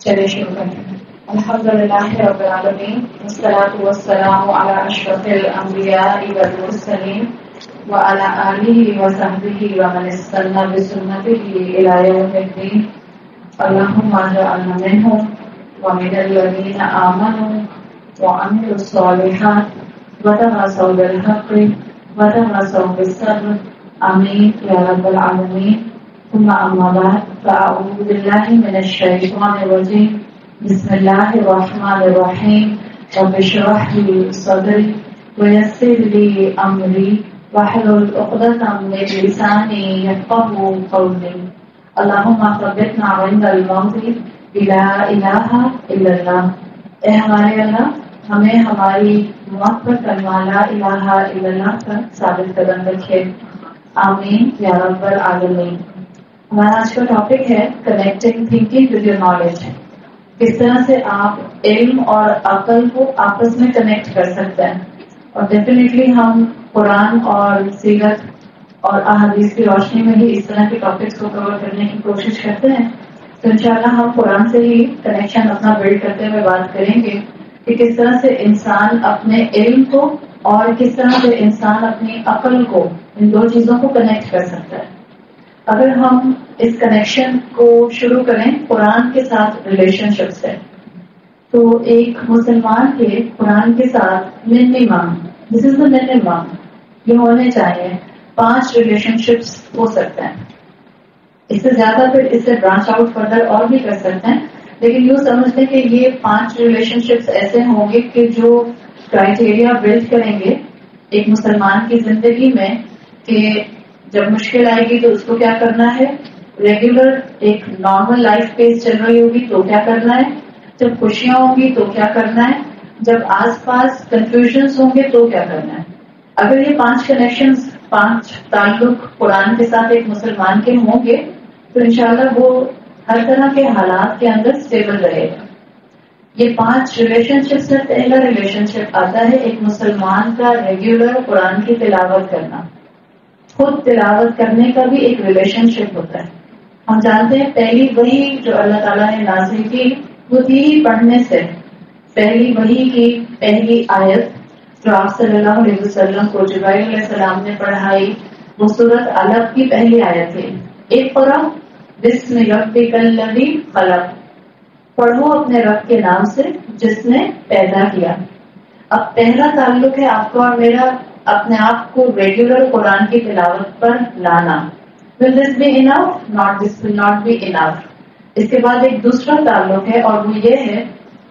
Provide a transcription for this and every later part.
چلے شروع کرتے ہیں. الحمد للہ رب العالمین والصلاة والسلام علی اشرف الانبیاء والمرسلین وعلی آلہ وصحبہ ومن استنى بسنته الی یوم الدین. اللهم اجعلنا منهم ومن الذین آمنوا وعملوا الصالحات وتواصوا بالحق وتواصوا بالصبر. آمین یا رب العالمین. ثم أما بعد فأعوذ بالله من الشيطان الرجيم. بسم الله الرحمن الرحيم. رب اشرح لي صدري ويسر لي أمري واحلل عقدة من لساني يفقهوا قولي. اللهم ثبتنا عند الموت بلا إله إلا الله. اے ہمارے اللہ، ہمیں ہماری موت پر کلمہ لا الہ الا اللہ پر ثابت قدم رکھے. آمین یا رب العالمین. ہمارا آج کا ٹاپک ہے connecting thinking with your knowledge. کس طرح سے آپ علم اور عقل کو آپس میں کنیکٹ کر سکتے ہیں. اور ڈیفینیٹلی ہم قرآن اور سیرت اور احادیث کی روشنی میں ہی اس طرح کے ٹاپکس کو کور کرنے کی کوشش کرتے ہیں. تو انشاءاللہ ہم قرآن سے ہی کنیکشن اپنا بلڈ کرتے ہوئے بات کریں گے کہ کس طرح سے انسان اپنے علم کو اور کس طرح سے انسان اپنی عقل کو، ان دو چیزوں کو کنیکٹ کر سکتا ہے. اگر ہم اس کنیکشن کو شروع کریں قرآن کے ساتھ ریلیشن شپ سے، تو ایک مسلمان کے قرآن کے ساتھ minimum, this is the minimum, یہ ہونے چاہیے 5 ریلیشن شپس ہو سکتے ہیں. اس سے زیادہ پھر اس سے برانچ آؤٹ فردر اور بھی کر سکتے ہیں، لیکن یوں سمجھتے کہ یہ 5 ریلیشن شپس ایسے ہوں گے کہ جو کرائٹیریا بلڈ کریں گے ایک مسلمان کی زندگی میں کہ جب مشکل آئے گی تو اس کو کیا کرنا ہے، ریگولر ایک نارمل لائف پیس چل رہی ہوگی تو کیا کرنا ہے، جب خوشیاں ہوں گی تو کیا کرنا ہے، جب آس پاس کنفیوژنس ہوں گے تو کیا کرنا ہے. اگر یہ 5 کنیکشنز، 5 تعلق قرآن کے ساتھ ایک مسلمان کے ہوں گے تو انشاءاللہ وہ ہر طرح کے حالات کے اندر اسٹیبل رہے گا. یہ 5 ریلیشن شپ سے پہلا ریلیشن شپ آتا ہے ایک مسلمان کا ریگولر قرآن کی تلاوت کرنا. خود تلاوت کرنے کا بھی ایک ریلیشن شپ ہوتا ہے. ہم جانتے ہیں پہلی وحی جو اللہ تعالیٰ نے نازل کی وہ تھی پڑھنے سے. پہلی وحی کی پہلی آیت جو آپ صلی اللہ علیہ وسلم کو جبرائیل علیہ السلام نے پڑھائی وہ سورۃ علق کی پہلی آیت تھی. اقرأ بسم ربک الذی خلق، پڑھو اپنے رب کے نام سے جس نے پیدا کیا. اب پہلا تعلق ہے آپ کو اور میرا اپنے آپ کو ریگولر قرآن کی تلاوت پر لانا. Will this be enough? This will not be enough. اس کے بعد ایک دوسرا تعلق ہے اور وہ یہ ہے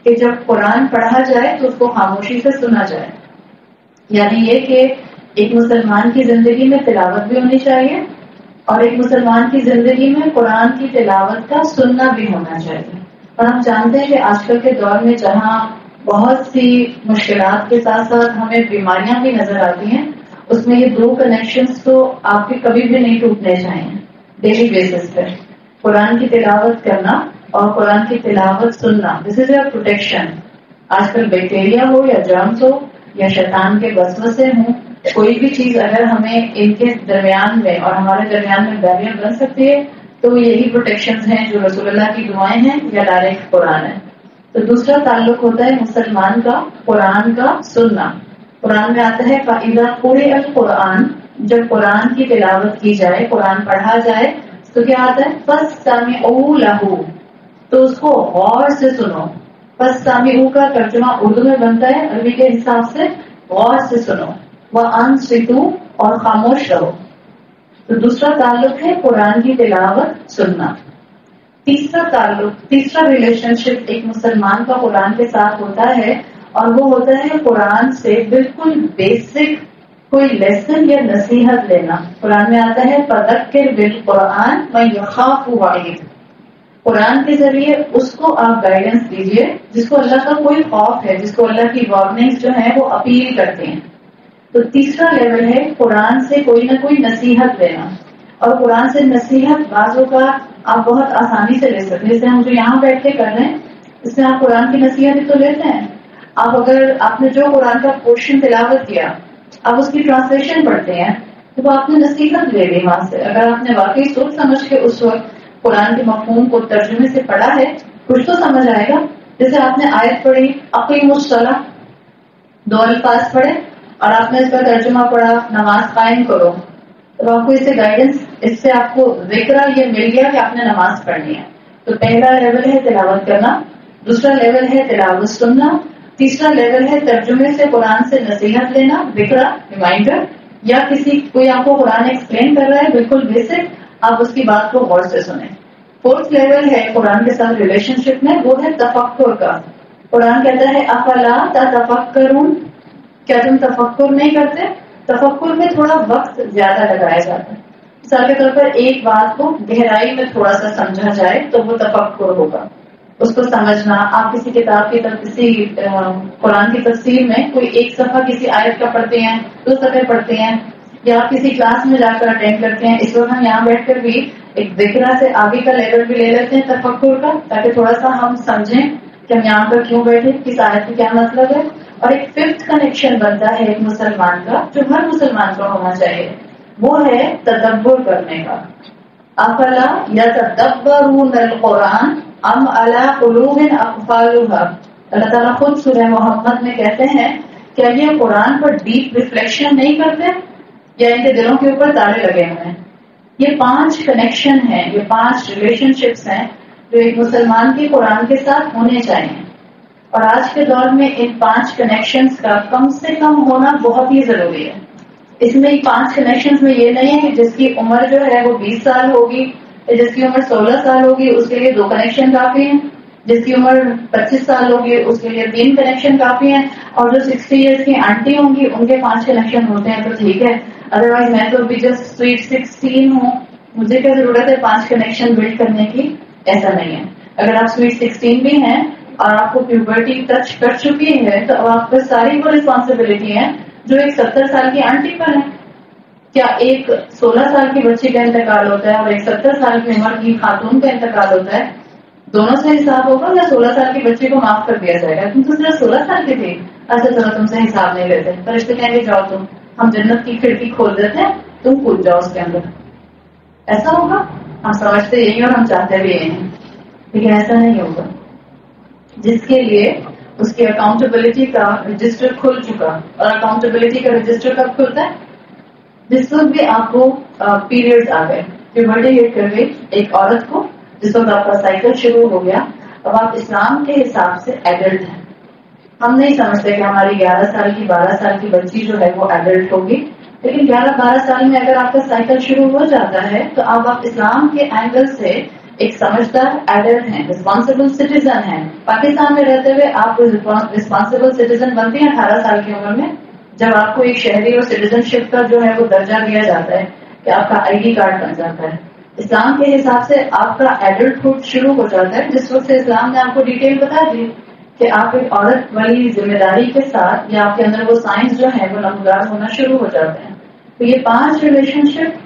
کہ جب قرآن پڑھا جائے تو اس کو خاموشی سے سنا جائے. یعنی یہ کہ ایک مسلمان کی زندگی میں تلاوت بھی ہونی چاہیے اور ایک مسلمان کی زندگی میں قرآن کی تلاوت کا سننا بھی ہونا چاہیے. اور ہم جانتے ہیں کہ آج کل کے دور میں جہاں بہت سی مشکلات کے ساتھ ساتھ ہمیں بیماریاں بھی نظر آتی ہیں، اس میں یہ 2 کنیکشنز تو آپ کے کبھی بھی نہیں ٹوٹنے چاہیے. ڈیلی بیسس پہ قرآن کی تلاوت کرنا اور قرآن کی تلاوت سننا، دس از یور پروٹیکشن. آج کل بیکٹیریا ہو یا جرمز ہو یا شیطان کے وسوسے ہوں، کوئی بھی چیز اگر ہمیں ان کے درمیان میں اور ہمارے درمیان میں بیریئر بن سکتی ہے تو یہی پروٹیکشنز ہیں جو رسول اللہ کی دعائیں ہیں یا ڈائریکٹ قرآن ہے. تو دوسرا تعلق ہوتا ہے مسلمان کا قرآن کا سننا. قرآن میں آتا ہے فَإِذَا قُرِئَ الْقُرْآنُ، جب قرآن کی تلاوت کی جائے، قرآن پڑھا جائے تو کیا آتا ہے فَاسْتَمِعُوا لَهُ، تو اس کو غور سے سنو. فَاسْتَمِعُوا کا ترجمہ اردو میں بنتا ہے عربی کے حساب سے غور سے سنو. وَأَنصِتُوا، اور خاموش رہو. تو دوسرا تعلق ہے قرآن کی تلاوت سننا. تیسرا تعلق، تیسرا ریلیشن شپ ایک مسلمان کا قرآن کے ساتھ ہوتا ہے اور وہ ہوتا ہے قرآن سے بالکل بیسک کوئی لیسن یا نصیحت لینا. قرآن میں آتا ہے فذکر بالقرآن من یخاف وعید، قرآن کے ذریعے اس کو آپ گائیڈنس دیجیے جس کو اللہ کا کوئی خوف ہے، جس کو اللہ کی وارننگز جو ہیں وہ اپیل کرتے ہیں. تو تیسرا لیول ہے قرآن سے کوئی نہ کوئی نصیحت لینا. اور قرآن سے نصیحت بعضوں کا آپ بہت آسانی سے لے سکتے ہیں. جیسے ہم جو یہاں بیٹھ کے کر رہے ہیں اس میں آپ قرآن کی نصیحت تو لیتے ہیں. آپ اگر آپ نے جو قرآن کا پورشن تلاوت کیا آپ اس کی ٹرانسلیشن پڑھتے ہیں تو وہ آپ نے نصیحت لے لی وہاں سے. اگر آپ نے واقعی سوچ سمجھ کے اس وقت قرآن کے مفہوم کو ترجمے سے پڑھا ہے کچھ تو سمجھ آئے گا. جیسے آپ نے آیت پڑھی اقیم الصلاۃ، 2 الفاظ پڑھے اور آپ نے اس کا ترجمہ پڑھا نماز قائم کرو، تو آپ کو اس سے گائیڈنس، اس سے آپ کو ذکر یہ مل گیا کہ آپ نے نماز پڑھنی ہے. تو پہلا لیول ہے تلاوت کرنا، دوسرا لیول ہے تلاوت سننا، تیسرا لیول ہے ترجمے سے قرآن سے نصیحت لینا، ذکر ریمائنڈر، یا کوئی آپ کو قرآن ایکسپلین کر رہا ہے بالکل بیسک، آپ اس کی بات کو غور سے سنیں. فورتھ لیول ہے قرآن کے ساتھ ریلیشن شپ میں، وہ ہے تفکر کا. قرآن کہتا ہے افلا تتفکرون، کیا تم تفکر نہیں کرتے؟ تفکر میں تھوڑا وقت زیادہ لگایا جاتا ہے. مثال کے طور پر ایک بات کو گہرائی میں تھوڑا سا سمجھا جائے تو وہ تفکر ہوگا. اس کو سمجھنا، آپ کسی کتاب کی کسی قرآن کی تفسیر میں کوئی ایک صفحہ کسی آیت کا پڑھتے ہیں، 2 صفحے پڑھتے ہیں، یا آپ کسی کلاس میں جا کر اٹینڈ کرتے ہیں. اس وقت ہم یہاں بیٹھ کر بھی ایک ذکر سے آگے کا لیول بھی لے لیتے ہیں تفکر کا، تاکہ تھوڑا سا ہم سمجھیں کہ ہم یہاں پر کیوں بیٹھے، کس آیت کا کیا مطلب ہے. اور ایک 5th کنیکشن بنتا ہے ایک مسلمان کا، جو ہر مسلمان کا ہونا چاہیے، وہ ہے تدبر کرنے کا. افلا یتدبرون القرآن ام علی قلوب اقفالها. اللہ تعالیٰ خود سورہ محمد میں کہتے ہیں کیا یہ قرآن پر ڈیپ ریفلیکشن نہیں کرتے، یا ان کے دلوں کے اوپر تالے لگے ہوئے ہیں. یہ 5 کنیکشن ہیں، یہ 5 ریلیشن شپس ہیں جو ایک مسلمان کے قرآن کے ساتھ ہونے چاہیے. اور آج کے دور میں ان 5 کنیکشنز کا کم سے کم ہونا بہت ہی ضروری ہے. اس میں 5 کنیکشنز میں یہ نہیں ہے کہ جس کی عمر جو ہے وہ 20 سال ہوگی یا جس کی عمر 16 سال ہوگی اس کے لیے 2 کنیکشن کافی ہیں، جس کی عمر 25 سال ہوگی اس کے لیے 3 کنیکشن کافی ہیں، اور جو 60 ایئرس کی آنٹی ہوں گی ان کے 5 کنیکشن ہوتے ہیں تو ٹھیک ہے. ادروائز میں تو ابھی جسٹ سویٹ 16 ہوں، مجھے کیا ضرورت ہے 5 کنیکشن بلڈ کرنے کی؟ ایسا نہیں ہے. اگر آپ سویٹ 16 بھی ہیں اور آپ کو پیوبرٹی ٹچ کر چکی ہے تو اب آپ پر ساری وہ رسپانسبلٹی ہے جو ایک 70 سال کی آنٹی پر ہے. کیا ایک 16 سال کی بچی کا انتقال ہوتا ہے اور ایک 70 سال کی عمر کی خاتون کا انتقال ہوتا ہے، دونوں سے حساب ہوگا یا 16 سال کی بچی کو معاف کر دیا جائے گا؟ تم تو صرف 16 سال کی تھی، اچھا چلو تم سے حساب نہیں لیتے، فرشتے کہیں گے جاؤ تم، ہم جنت کی کھڑکی کھول دیتے ہیں، تم کود جاؤ اس کے اندر. ایسا ہوگا؟ ہم سمجھتے یہی اور ہم چاہتے بھی یہی ہیں، لیکن ایسا نہیں ہوگا. جس کے لیے اس کی اکاؤنٹیبلٹی کا رجسٹر کھل چکا، اور اکاؤنٹیبلٹی کا رجسٹر کب کھلتا ہے؟ جس وقت بھی آپ کو پیریڈز آ گئے، پیوبرٹی ہٹ کر گئی ایک عورت کو، جس وقت آپ کا سائیکل شروع ہو گیا، اب آپ اسلام کے حساب سے ایڈلٹ ہیں. ہم نہیں سمجھتے کہ ہماری 11 سال کی 12 سال کی بچی جو ہے وہ ایڈلٹ ہوگی، لیکن 11-12 سال میں اگر آپ کا سائیکل شروع ہو جاتا ہے تو آپ اسلام کے اینگل سے ایک سمجھدار ایڈلٹ ہیں، رسپانسبل سٹیزن ہیں. پاکستان میں رہتے ہوئے آپ رسپانسبل سٹیزن بنتے ہیں 18 سال کی عمر میں، جب آپ کو ایک شہری اور سٹیزن شپ کا جو ہے وہ درجہ دیا جاتا ہے کہ آپ کا آئی ڈی کارڈ بن جاتا ہے. اسلام کے حساب سے آپ کا ایڈلٹ ہوڈ شروع ہو جاتا ہے جس وقت سے اسلام نے آپ کو ڈیٹیل بتا دی کہ آپ ایک عورت والی ذمہ داری کے ساتھ، یا آپ کے اندر وہ سائنس جو ہے وہ نمودار ہونا شروع ہو جاتے ہیں. تو یہ 5 ریلیشن شپ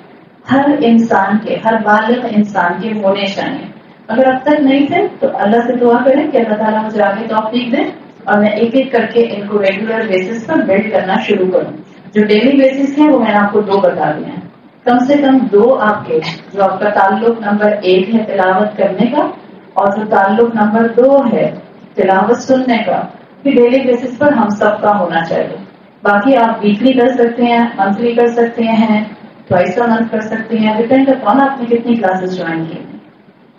ہر انسان کے، ہر بالغ انسان کے ہونے چاہیے. اگر اب تک نہیں تھے تو اللہ سے دعا کریں کہ اللہ تعالیٰ مجھے آگے توفیق دے اور میں ایک ایک کر کے ان کو ریگولر بیسس پر بلڈ کرنا شروع کروں. جو ڈیلی بیسس ہیں وہ میں نے آپ کو 2 بتا دیے ہیں. کم سے کم 2 آپ کے، جو آپ کا تعلق نمبر 1 ہے تلاوت کرنے کا، اور جو تعلق نمبر 2 ہے تلاوت سننے کا، کہ ڈیلی بیسس پر ہم سب کا ہونا چاہیے. باقی آپ ویکلی کر سکتے ہیں، منتھلی کر سکتے ہیں، ٹوائس اے منتھ کر سکتے ہیں، ڈپینڈ اپون آپ نے کتنی کلاسز جوائن کی.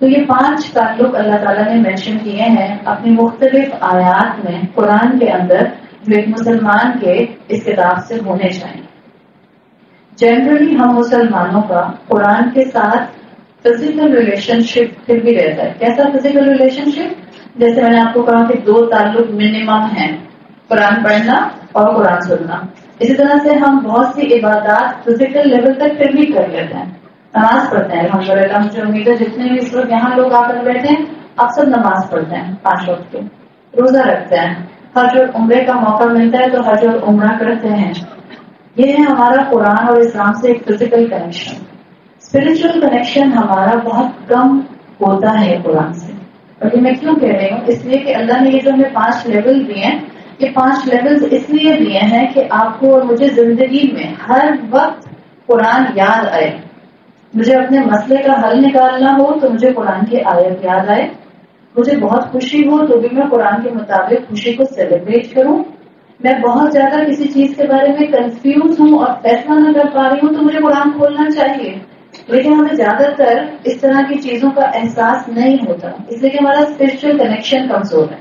تو یہ 5 تعلق اللہ تعالیٰ نے مینشن کیے ہیں اپنی مختلف آیات میں قرآن کے اندر، جو ایک مسلمان کے اس کتاب سے ہونے چاہیے. جنرلی ہم مسلمانوں کا قرآن کے ساتھ فزیکل ریلیشن شپ پھر بھی رہتا ہے. کیسا فزیکل ریلیشن شپ؟ جیسے میں نے آپ کو کہا کہ 2 تعلق منیمم ہیں، قرآن پڑھنا اور قرآن سننا. اسی طرح سے ہم بہت سی عبادات فزیکل لیول تک پھر بھی کر لیتے ہیں. نماز پڑھتے ہیں الحمدللہ، مجھے امید ہے جتنے بھی اس وقت یہاں لوگ آ کر بیٹھے ہیں آپ سب نماز پڑھتے ہیں 5 وقت کے، روزہ رکھتے ہیں، حج اور عمرے کا موقع ملتا ہے تو حج اور عمرہ کرتے ہیں. یہ ہے ہمارا قرآن اور اسلام سے ایک فزیکل کنیکشن. اسپرچل کنیکشن ہمارا بہت کم ہوتا ہے قرآن سے. اور یہ میں کیوں کہہ رہی ہوں؟ اس لیے کہ اللہ نے یہ جو ہمیں 5 لیول دیے ہیں، یہ 5 لیولز اس لیے دیے ہیں کہ آپ کو اور مجھے زندگی میں ہر وقت قرآن یاد آئے. مجھے اپنے مسئلے کا حل نکالنا ہو تو مجھے قرآن کی آیت یاد آئے، مجھے بہت خوشی ہو تو بھی میں قرآن کے مطابق خوشی کو سیلیبریٹ کروں. میں بہت زیادہ کسی چیز کے بارے میں کنفیوز ہوں اور فیصلہ نہ کر پا رہی ہوں تو مجھے قرآن کھولنا چاہیے. لیکن ہمیں زیادہ تر اس طرح کی چیزوں کا احساس نہیں ہوتا، اس لیے کہ ہمارا اسپرچل کنیکشن کمزور ہے.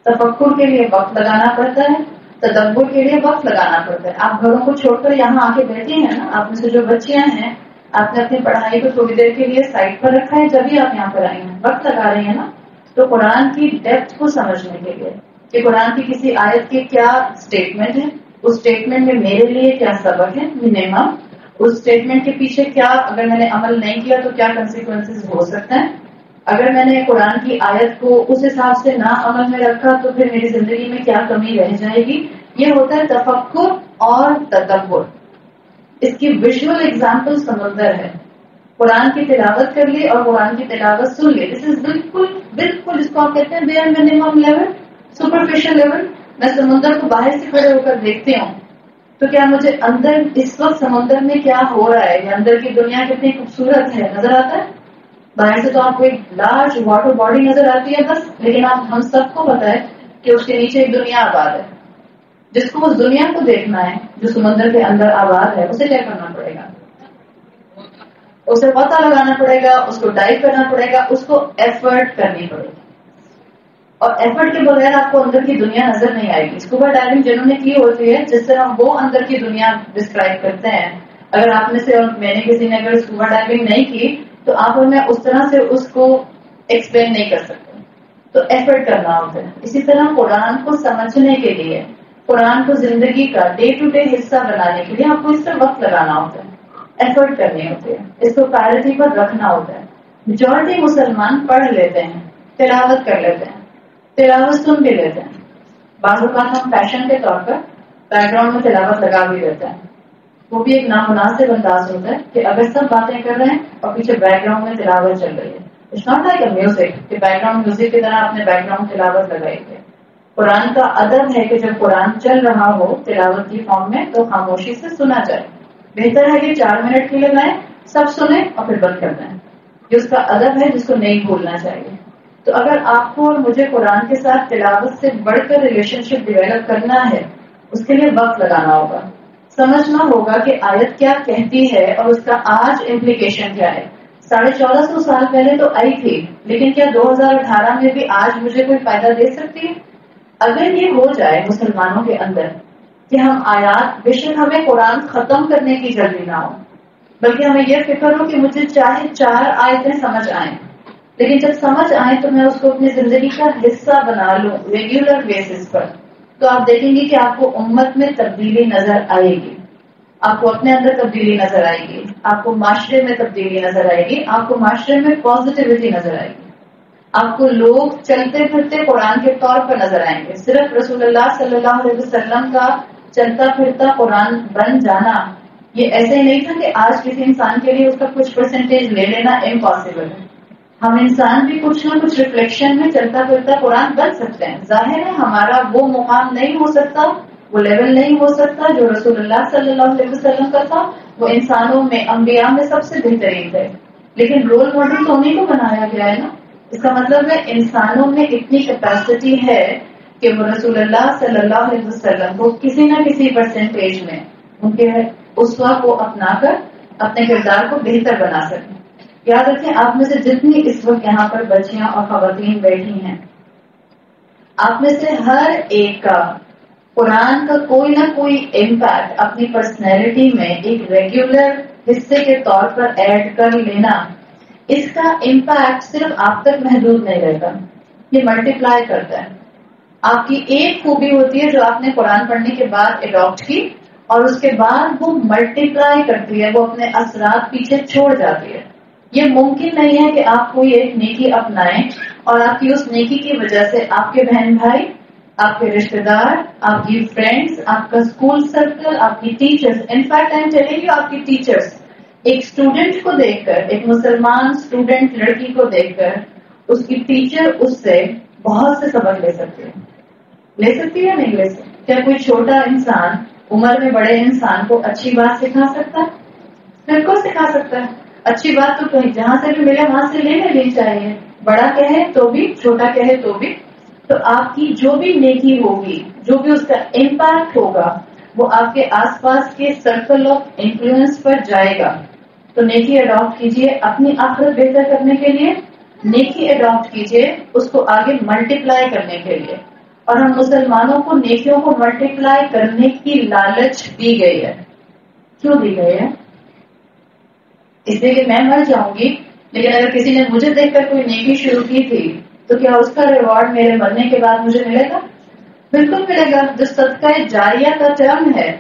تفکر کے لیے وقت لگانا پڑتا ہے، تدبر کے لیے وقت لگانا پڑتا ہے. آپ گھروں کو چھوڑ کر یہاں آ کے بیٹھے ہیں نا، آپ میں سے جو بچیاں ہیں آپ نے اپنی پڑھائی کو تھوڑی دیر کے لیے سائڈ پر رکھا ہے، جبھی آپ یہاں پر آئی ہیں، وقت لگا رہی ہیں نا. تو قرآن کی ڈیپتھ کو سمجھنے کے لیے کہ قرآن کی کسی آیت کی کیا اسٹیٹمنٹ ہے، اس اسٹیٹمنٹ میں میرے لیے کیا سبق ہے منیمم، اس اسٹیٹمنٹ کے پیچھے کیا اگر میں نے عمل نہیں کیا تو کیا کنسیکوینسز ہو سکتے ہیں، اگر میں نے قرآن کی آیت کو اس حساب سے نہ عمل میں رکھا تو پھر میری زندگی میں کیا کمی رہ جائے گی. یہ ہوتا ہے تفکر اور تدبر. اس کی ویژول ایگزامپل سمندر ہے. قرآن کی تلاوت کر لی اور قرآن کی تلاوت سن لی، دس از بالکل بالکل اس کو آپ کہتے ہیں bare minimum level, superficial level. میں سمندر کو باہر سے کھڑے ہو کر دیکھتی ہوں تو کیا مجھے اندر اس وقت سمندر میں کیا ہو رہا ہے، یا اندر کی دنیا کتنی خوبصورت ہے نظر آتا ہے. باہر سے تو آپ کو ایک لارج واٹر باڈی نظر آتی ہے بس، لیکن آپ ہم سب کو پتا ہے کہ اس کے نیچے ایک دنیا آباد ہے. جس کو اس دنیا کو دیکھنا ہے جو سمندر کے اندر آباد ہے، اسے کیا کرنا پڑے گا؟ اسے پتہ لگانا پڑے گا، اس کو ڈائیو کرنا پڑے گا، اس کو ایفرٹ کرنی پڑے گی. اور ایفرٹ کے بغیر آپ کو اندر کی دنیا نظر نہیں آئے گی. اسکوبا ڈائیونگ جنہوں نے کی ہوتی ہے، جس طرح وہ اندر کی دنیا ڈسکرائب کرتے ہیں، اگر آپ میں سے اور میں نے کسی نے اگر اسکوبا ڈائیونگ نہیں کی تو آپ اور میں اس طرح سے اس کو ایکسپلین نہیں کر سکتے. تو ایفرٹ کرنا ہوتا ہے. اسی طرح قرآن کو سمجھنے کے لیے، قرآن کو زندگی کا ڈے ٹو ڈے حصہ بنانے کے لیے آپ کو اس پر وقت لگانا ہوتا ہے، ایفرٹ کرنی ہوتی ہے، اس کو پرائرٹی پر رکھنا ہوتا ہے. میجورٹی مسلمان پڑھ لیتے ہیں، تلاوت کر لیتے ہیں، تلاوت سن بھی لیتے ہیں. بعض اوقات ہم فیشن کے طور پر بیک گراؤنڈ میں تلاوت لگا بھی دیتے ہیں. وہ بھی ایک نامناسب انداز ہوتا ہے کہ اگر سب باتیں کر رہے ہیں اور پیچھے بیک گراؤنڈ میں تلاوت چل رہی ہے. It's not like a music کہ بیک گراؤنڈ میوزک کی طرح آپ نے بیک گراؤنڈ تلاوت لگائی ہے. قرآن کا ادب ہے کہ جب قرآن چل رہا ہو تلاوت کی فارم میں تو خاموشی سے سنا جائے. بہتر ہے کہ 4 منٹ کے لیے لگائیں، سب سنیں اور پھر بند کر دیں. یہ اس کا ادب ہے جس کو نہیں بھولنا چاہیے. تو اگر آپ کو اور مجھے قرآن کے ساتھ تلاوت سے بڑھ کر ریلیشن شپ ڈیولپ کرنا ہے، اس کے لیے وقت لگانا ہوگا، سمجھنا ہوگا کہ آیت کیا کہتی ہے اور اس کا آج امپلیکیشن کیا ہے. 1450 سال پہلے تو آئی تھی، لیکن کیا 2018 میں بھی آج مجھے کوئی فائدہ دے سکتی ہے؟ اگر یہ ہو جائے مسلمانوں کے اندر کہ ہم آیات، بے شک ہمیں قرآن ختم کرنے کی جلدی نہ ہو، بلکہ ہمیں یہ فکر ہو کہ مجھے چاہے 4 آیتیں سمجھ آئیں، لیکن جب سمجھ آئیں تو میں اس کو اپنی زندگی کا حصہ بنا لوں ریگولر بیسس پر، تو آپ دیکھیں گے کہ آپ کو امت میں تبدیلی نظر آئے گی، آپ کو اپنے اندر تبدیلی نظر آئے گی، آپ کو معاشرے میں تبدیلی نظر آئے گی، آپ کو معاشرے میں پازیٹیوٹی نظر آئے گی. آپ کو لوگ چلتے پھرتے قرآن کے طور پر نظر آئیں گے. صرف رسول اللہ صلی اللہ علیہ وسلم کا چلتا پھرتا قرآن بن جانا یہ ایسے ہی نہیں تھا کہ آج کسی انسان کے لیے اس کا کچھ پرسنٹیج لے لینا امپاسبل ہے. ہم انسان بھی کچھ نہ کچھ ریفلیکشن میں چلتا پھرتا قرآن بن سکتے ہیں. ظاہر ہے ہمارا وہ مقام نہیں ہو سکتا، وہ لیول نہیں ہو سکتا جو رسول اللہ صلی اللہ علیہ وسلم کا تھا. وہ انسانوں میں، انبیاء میں سب سے بہترین تھے، لیکن رول ماڈل تو انہیں کو بنایا گیا ہے نا. اس کا مطلب ہے انسانوں میں اتنی کیپیسٹی ہے کہ وہ رسول اللہ صلی اللہ علیہ وسلم کو کسی نہ کسی پرسنٹیج میں ان کے اسوہ کو اپنا کر اپنے کردار کو بہتر بنا سکیں. یاد رکھیں، آپ میں سے جتنی اس وقت یہاں پر بچیاں اور خواتین بیٹھی ہیں، آپ میں سے ہر ایک کا قرآن کا کوئی نہ کوئی امپیکٹ اپنی پرسنالٹی میں ایک ریگولر حصے کے طور پر ایڈ کر لینا، اس کا امپیکٹ صرف آپ تک محدود نہیں رہتا، یہ ملٹیپلائی کرتا ہے. آپ کی ایک خوبی ہوتی ہے جو آپ نے قرآن پڑھنے کے بعد اڈاپٹ کی، اور اس کے بعد وہ ملٹیپلائی کرتی ہے، وہ اپنے اثرات پیچھے چھوڑ جاتی ہے. یہ ممکن نہیں ہے کہ آپ کوئی ایک نیکی اپنائیں اور آپ کی اس نیکی کی وجہ سے آپ کے بہن بھائی، آپ کے رشتے دار، آپ کی فرینڈز، آپ کا اسکول سرکل، آپ کی teachers, in fact I am telling you آپ کی ٹیچرز ایک اسٹوڈنٹ کو دیکھ کر، ایک مسلمان اسٹوڈنٹ لڑکی کو دیکھ کر اس کی ٹیچر اس سے بہت سے سبق لے سکتے ہیں. لے سکتی ہے نہیں لے سکتی؟ کیا کوئی چھوٹا انسان عمر میں بڑے انسان کو اچھی بات سکھا سکتا ہے؟ بالکل سکھا سکتا ہے. اچھی بات تو کہیں جہاں سے بھی ملے وہاں سے لے لینی چاہیے، بڑا کہے تو بھی چھوٹا کہے تو بھی. تو آپ کی جو بھی نیکی ہوگی, جو بھی اس کا امپیکٹ ہوگا, وہ آپ کے آس پاس کے سرکل آف انفلوئنس پر جائے گا. تو نیکی اڈاپٹ کیجیے اپنی آخرت بہتر کرنے کے لیے, نیکی اڈاپٹ کیجیے اس کو آگے ملٹیپلائی کرنے کے لیے. اور ہم مسلمانوں کو نیکیوں کو ملٹیپلائی کرنے کی لالچ دی گئی ہے. کیوں دی گئی ہے؟ اس لیے کہ میں مر جاؤں گی, لیکن اگر کسی نے مجھے دیکھ کر کوئی نیکی شروع کی تھی تو کیا اس کا ریوارڈ میرے مرنے کے بعد مجھے ملے گا؟ بالکل ملے گا. جو صدقہ جاریہ کا ٹرم ہے,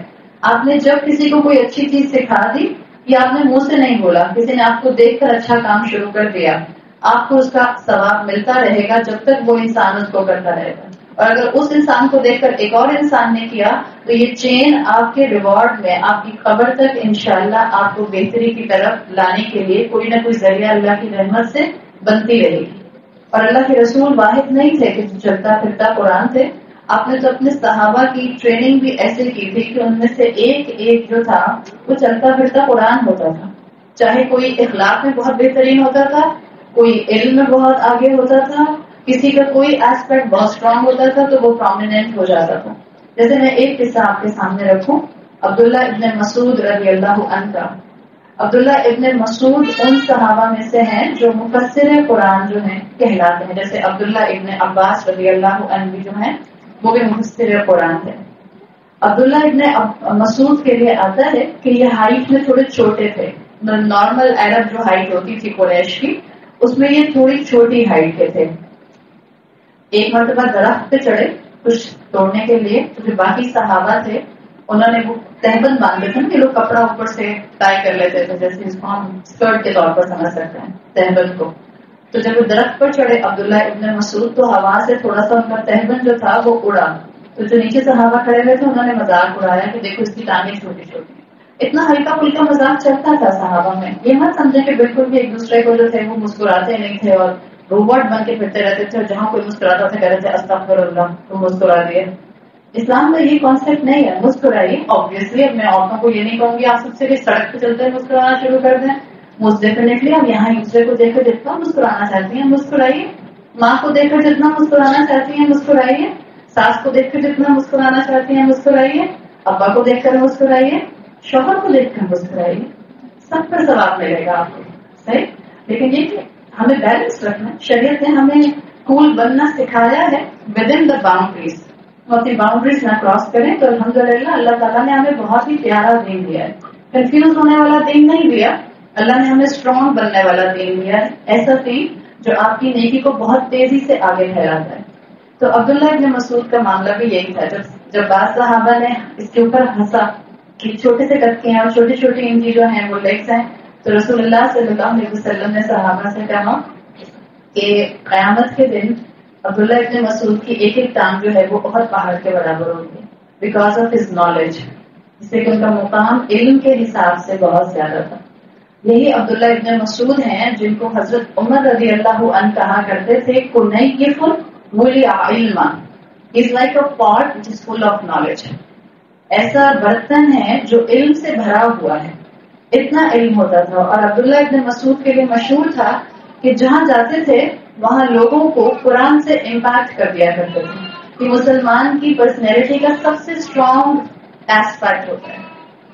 آپ نے جب کسی کو کوئی اچھی چیز سکھا دی, یا آپ نے منہ سے نہیں بولا, کسی نے آپ کو دیکھ کر اچھا کام شروع کر دیا, آپ کو اس کا ثواب ملتا رہے گا جب تک وہ انسان اس کو کرتا رہے گا. اور اگر اس انسان کو دیکھ کر ایک اور انسان نے کیا تو یہ چین آپ کے ریوارڈ میں آپ کی قبر تک انشاءاللہ آپ کو بہتری کی طرف لانے کے لیے کوئی نہ کوئی ذریعہ اللہ کی رحمت سے بنتی رہے گی. اور اللہ کے رسول واحد نہیں تھے کہ چلتا پھرتا قرآن تھے. آپ نے تو اپنے صحابہ کی ٹریننگ بھی ایسے کی تھی کہ ان میں سے ایک ایک جو تھا وہ چلتا پھرتا قرآن ہوتا تھا. چاہے کوئی اخلاق میں بہت بہترین ہوتا تھا, کوئی علم میں بہت آگے ہوتا تھا, کسی کا کوئی ایسپیکٹ بہت اسٹرانگ ہوتا تھا تو وہ پرومیننٹ ہو جاتا تھا. جیسے میں ایک قصہ آپ کے سامنے رکھوں, عبداللہ ابن مسعود رضی اللہ عنہ کا. عبداللہ ابن مسعود ان صحابہ میں سے ہیں جو مفسر قرآن جو ہیں کہلاتے ہیں. جیسے عبداللہ ابن عباس رضی اللہ عنہ بھی جو ہیں وہ بھی مفسر قرآن تھے. عبداللہ ابن مسعود کے لیے آتا ہے کہ یہ ہائٹ میں تھوڑے چھوٹے تھے. نارمل عرب جو ہائٹ ہوتی تھی قریش کی, اس میں یہ تھوڑی چھوٹی ہائٹ کے تھے. ایک مرتبہ درخت پہ چڑھے کچھ توڑنے کے لیے, تو جو باقی صحابہ تھے انہوں نے وہ تہبند باندھے تھے کہ لوگ کپڑا اوپر سے ٹائی کر لیتے تھے, جیسے اس کو ہم اسکرٹ کے طور پر سمجھ سکتے ہیں تہبند کو. تو جب وہ درخت پر چڑھے عبداللہ ابن مسعود, تو ہوا سے تھوڑا سا ان کا تہبند جو تھا وہ اڑا. تو جو نیچے صحابہ کھڑے ہوئے تھے انہوں نے مذاق اڑایا کہ دیکھو اس کی ٹانگیں چھوٹی چھوٹی. اتنا ہلکا پھلکا مذاق چلتا تھا صحابہ میں. یہ مت سمجھے کہ بالکل بھی ایک دوسرے کو جو تھے وہ مسکراتے نہیں تھے اور روبوٹ بن کے پھرتے رہتے تھے, اور جہاں کوئی مسکراتا تھا کہتے تھے استغفر اللہ, تو مسکرا دیے. اسلام میں یہ کانسیپٹ نہیں ہے. مسکرائیے آبویسلی. اب میں عورتوں کو یہ نہیں کہوں گی آپ سب سے بھی سڑک پہ چلتے مسکرانا شروع کر دیں. موسٹ ڈیفینیٹلی آپ یہاں ایک دوسرے کو دیکھ کر جتنا مسکرانا چاہتی ہیں مسکرائیے. ماں کو دیکھ کر جتنا مسکرانا چاہتی ہیں مسکرائیے. ساس کو دیکھ کر جتنا مسکرانا چاہتی ہیں مسکرائیے. ابا کو دیکھ کر مسکرائیے. شوہر کو دیکھ کر مسکرائیے. سب پر ثواب ملے گا آپ کو. صحیح. لیکن یہ کہ ہمیں بیلنس رکھنا. شریعت نے ہمیں کول بننا سکھایا ہے ود ان دا باؤنڈریز. اپنی باؤنڈریز نہ کراس کریں. تو الحمدللہ اللہ تعالیٰ نے ہمیں بہت ہی پیارا دین دیا ہے. کنفیوز ہونے والا دین نہیں دیا. اللہ نے ہمیں اسٹرانگ بننے والا دین دیا ہے. ایسا دین جو آپ کی نیکی کو بہت تیزی سے آگے پھیلاتا ہے. تو عبداللہ ابن مسعود کا معاملہ بھی یہی تھا. جب بعض صحابہ نے اس کے اوپر ہنسا کہ چھوٹے سے کتکے ہیں اور چھوٹی چھوٹی ان کی جو ہیں وہ لیگس ہیں, تو رسول اللہ صلی اللہ علیہ وسلم نے صحابہ سے کہا کہ قیامت کے دن عبداللہ ابن مسعود کی ایک ایک ٹانگ جو ہے وہ بہت پہاڑ کے برابر ہوگی, بیکاز آف ہز نالج. اس سے کہ ان کا مقام علم کے حساب سے بہت زیادہ تھا. یہی عبداللہ ابن مسعود ہیں جن کو حضرت عمر رضی اللہ عنہ کہا کرتے تھے کنیف ولع علما, از لائک اے پاٹ وچ از فل آف نالج. ایسا برتن ہے جو علم سے بھرا ہوا ہے. اتنا علم ہوتا تھا. اور عبداللہ ابن مسعود کے لیے مشہور تھا کہ جہاں جاتے تھے وہاں لوگوں کو قرآن سے امپیکٹ کر دیا کرتے تھے. کہ مسلمان کی پرسنالٹی کا سب سے اسٹرانگ ایسپیکٹ ہوتا ہے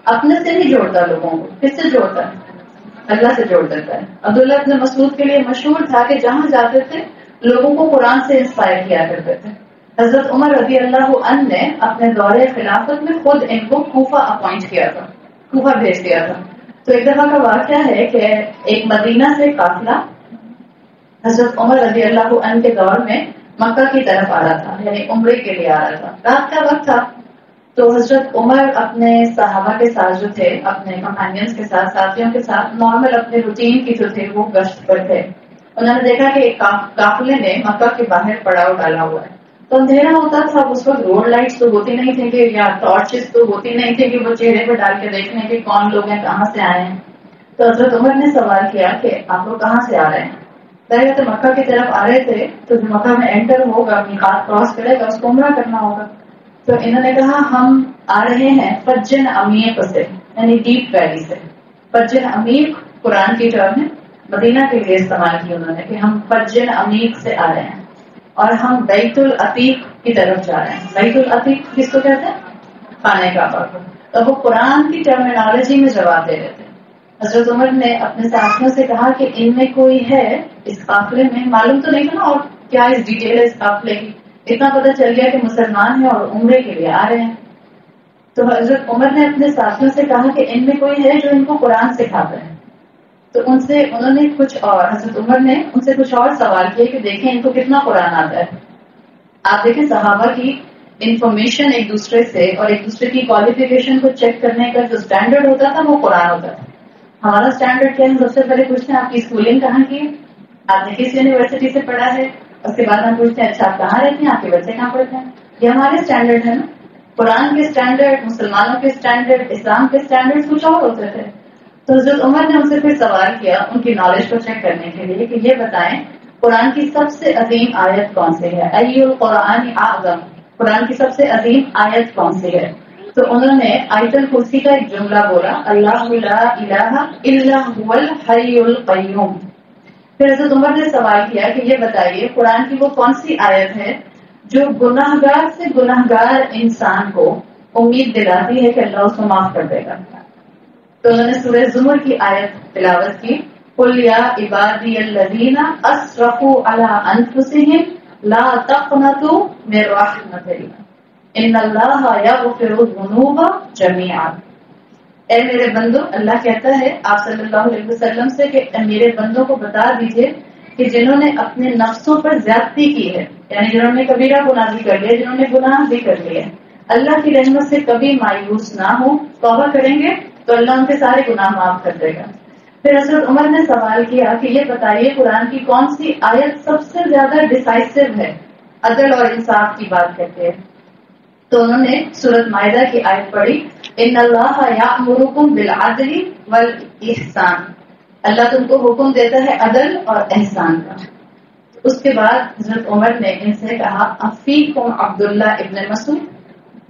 اپنے سے نہیں جوڑتا لوگوں کو. کس سے جوڑتا ہے؟ اللہ سے جوڑ دیتا ہے. عبداللہ ابن مسعود کے لیے مشہور تھا کہ جہاں جاتے تھے لوگوں کو قرآن سے انسپائر کیا کرتے تھے. حضرت عمر رضی اللہ عنہ نے اپنے دور خلافت میں خود ان کو کوفہ اپوائنٹ کیا تھا, کوفہ بھیج دیا تھا. تو ایک دفعہ کا واقعہ ہے کہ ایک مدینہ سے قافلہ حضرت عمر رضی اللہ عنہ کے دور میں مکہ کی طرف آ رہا تھا, یعنی عمرے کے لیے آ رہا تھا. رات کا وقت تھا. تو حضرت عمر اپنے صحابہ کے ساتھ جو تھے, اپنے کمپینینز کے ساتھ, ساتھیوں کے ساتھ نارمل اپنے روٹین کی جو تھے وہ گشت پر تھے. انہوں نے دیکھا کہ ایک قافلے نے مکہ کے باہر پڑاؤ ڈالا ہوا ہے. تو اندھیرا ہوتا تھا اس وقت. روڈ لائٹس تو ہوتی نہیں تھی کہ, یا ٹارچز تو ہوتی نہیں تھی کہ وہ چہرے پہ ڈال کے دیکھنے کہ کون لوگ ہیں, کہاں سے آئے ہیں. تو حضرت عمر نے سوال کیا کہ آپ لوگ کہاں سے آ رہے ہیں؟ تو مکہ کی طرف آ رہے تھے. تو جو مکہ میں انٹر ہوگا, میقات کراس کرے گا, اس کو عمرہ کرنا ہوگا. تو انہوں نے کہا ہم آ رہے ہیں فجن عمیق سے, یعنی ڈیپ ویلی سے. فجن عمیق قرآن کی ٹرم ہے. مدینہ کے لیے استعمال کی انہوں نے کہ ہم فج عمیق سے آ رہے ہیں اور ہم بیت العتیق کی طرف جا رہے ہیں. بیت العتیق کس کو کہتے ہیں؟ خانہ کعبہ کو. تو وہ قرآن کی ٹرمینالوجی میں جواب دے رہے تھے. حضرت عمر نے اپنے ساتھیوں سے کہا کہ ان میں کوئی ہے اس قافلے میں، معلوم تو نہیں تھا نا اور کیا اس ڈیٹیل ہے اس قافلے کی، اتنا پتہ چل گیا کہ مسلمان ہیں اور عمرے کے لیے آ رہے ہیں. تو حضرت عمر نے اپنے ساتھیوں سے کہا کہ ان میں کوئی ہے جو ان کو قرآن سکھاتا ہے. تو انہوں نے حضرت عمر نے ان سے کچھ اور سوال کیے کہ دیکھیں ان کو کتنا قرآن آتا ہے. آپ دیکھیں صحابہ کی انفارمیشن ایک دوسرے سے اور ایک دوسرے کی کوالیفیکیشن کو چیک کرنے کا جو اسٹینڈرڈ ہوتا تھا وہ قرآن ہوتا تھا. ہمارا اسٹینڈرڈ کیا ہے؟ سب سے پہلے پوچھتے ہیں آپ کی اسکولنگ کہاں کی ہے، آپ نے کس یونیورسٹی سے پڑھا ہے، اس کے بعد ہم پوچھتے ہیں اچھا آپ کہاں رہتے ہیں، آپ کے بچے کہاں پڑھتے ہیں. یہ ہمارے اسٹینڈرڈ ہے نا. قرآن کے اسٹینڈرڈ، مسلمانوں کے اسٹینڈرڈ، اسلام کے اسٹینڈرڈ کچھ اور ہوتے تھے. تو حضرت عمر نے ان سے پھر سوال کیا ان کی نالج کو چیک کرنے کے لیے کہ یہ بتائیں قرآن کی سب سے عظیم آیت کون سی ہے، ای القرآن اعظم، قرآن کی سب سے عظیم آیت کون سی ہے. تو انہوں نے آیت الکرسی کا ایک جملہ بولا، اللہ لا الہ الا هو الحی القیوم. پھر حضرت عمر نے سوال کیا کہ یہ بتائیے قرآن کی وہ کون سی آیت ہے جو گناہگار سے گناہگار انسان کو امید دلاتی ہے کہ اللہ اس کو معاف کر دے گا. تو انہوں نے سورہ زمر کی آیت تلاوت کی، قل یا عبادی الذین اسرفوا علی انفسهم لا تقنطوا من رحمت اللہ ان اللہ یغفر الذنوب جميعا. اے میرے بندو، اللہ کہتا ہے آپ صلی اللہ علیہ وسلم سے کہ میرے بندوں کو بتا دیجئے کہ جنہوں نے اپنے نفسوں پر زیادتی کی ہے، یعنی جنہوں نے کبیرہ گناہ بھی کر لیا، جنہوں نے گناہ بھی کر لیا، اللہ کی رحمت سے کبھی مایوس نہ ہو، توبہ کریں گے تو اللہ ان کے سارے گناہ معاف کر دے گا. پھر حضرت عمر نے سوال کیا کہ یہ بتائیے قرآن کی کون سی آیت سب سے زیادہ ڈیسائسو ہے، عدل اور انصاف کی بات کرتے ہیں. تو انہوں نے سورۃ مائدہ کی آیت پڑھی، ان اللہ یأمرکم بالعدل والاحسان، اللہ تم کو حکم دیتا ہے عدل اور احسان کا. اس کے بعد حضرت عمر نے ان سے کہا افیکم عبداللہ ابن مسعود،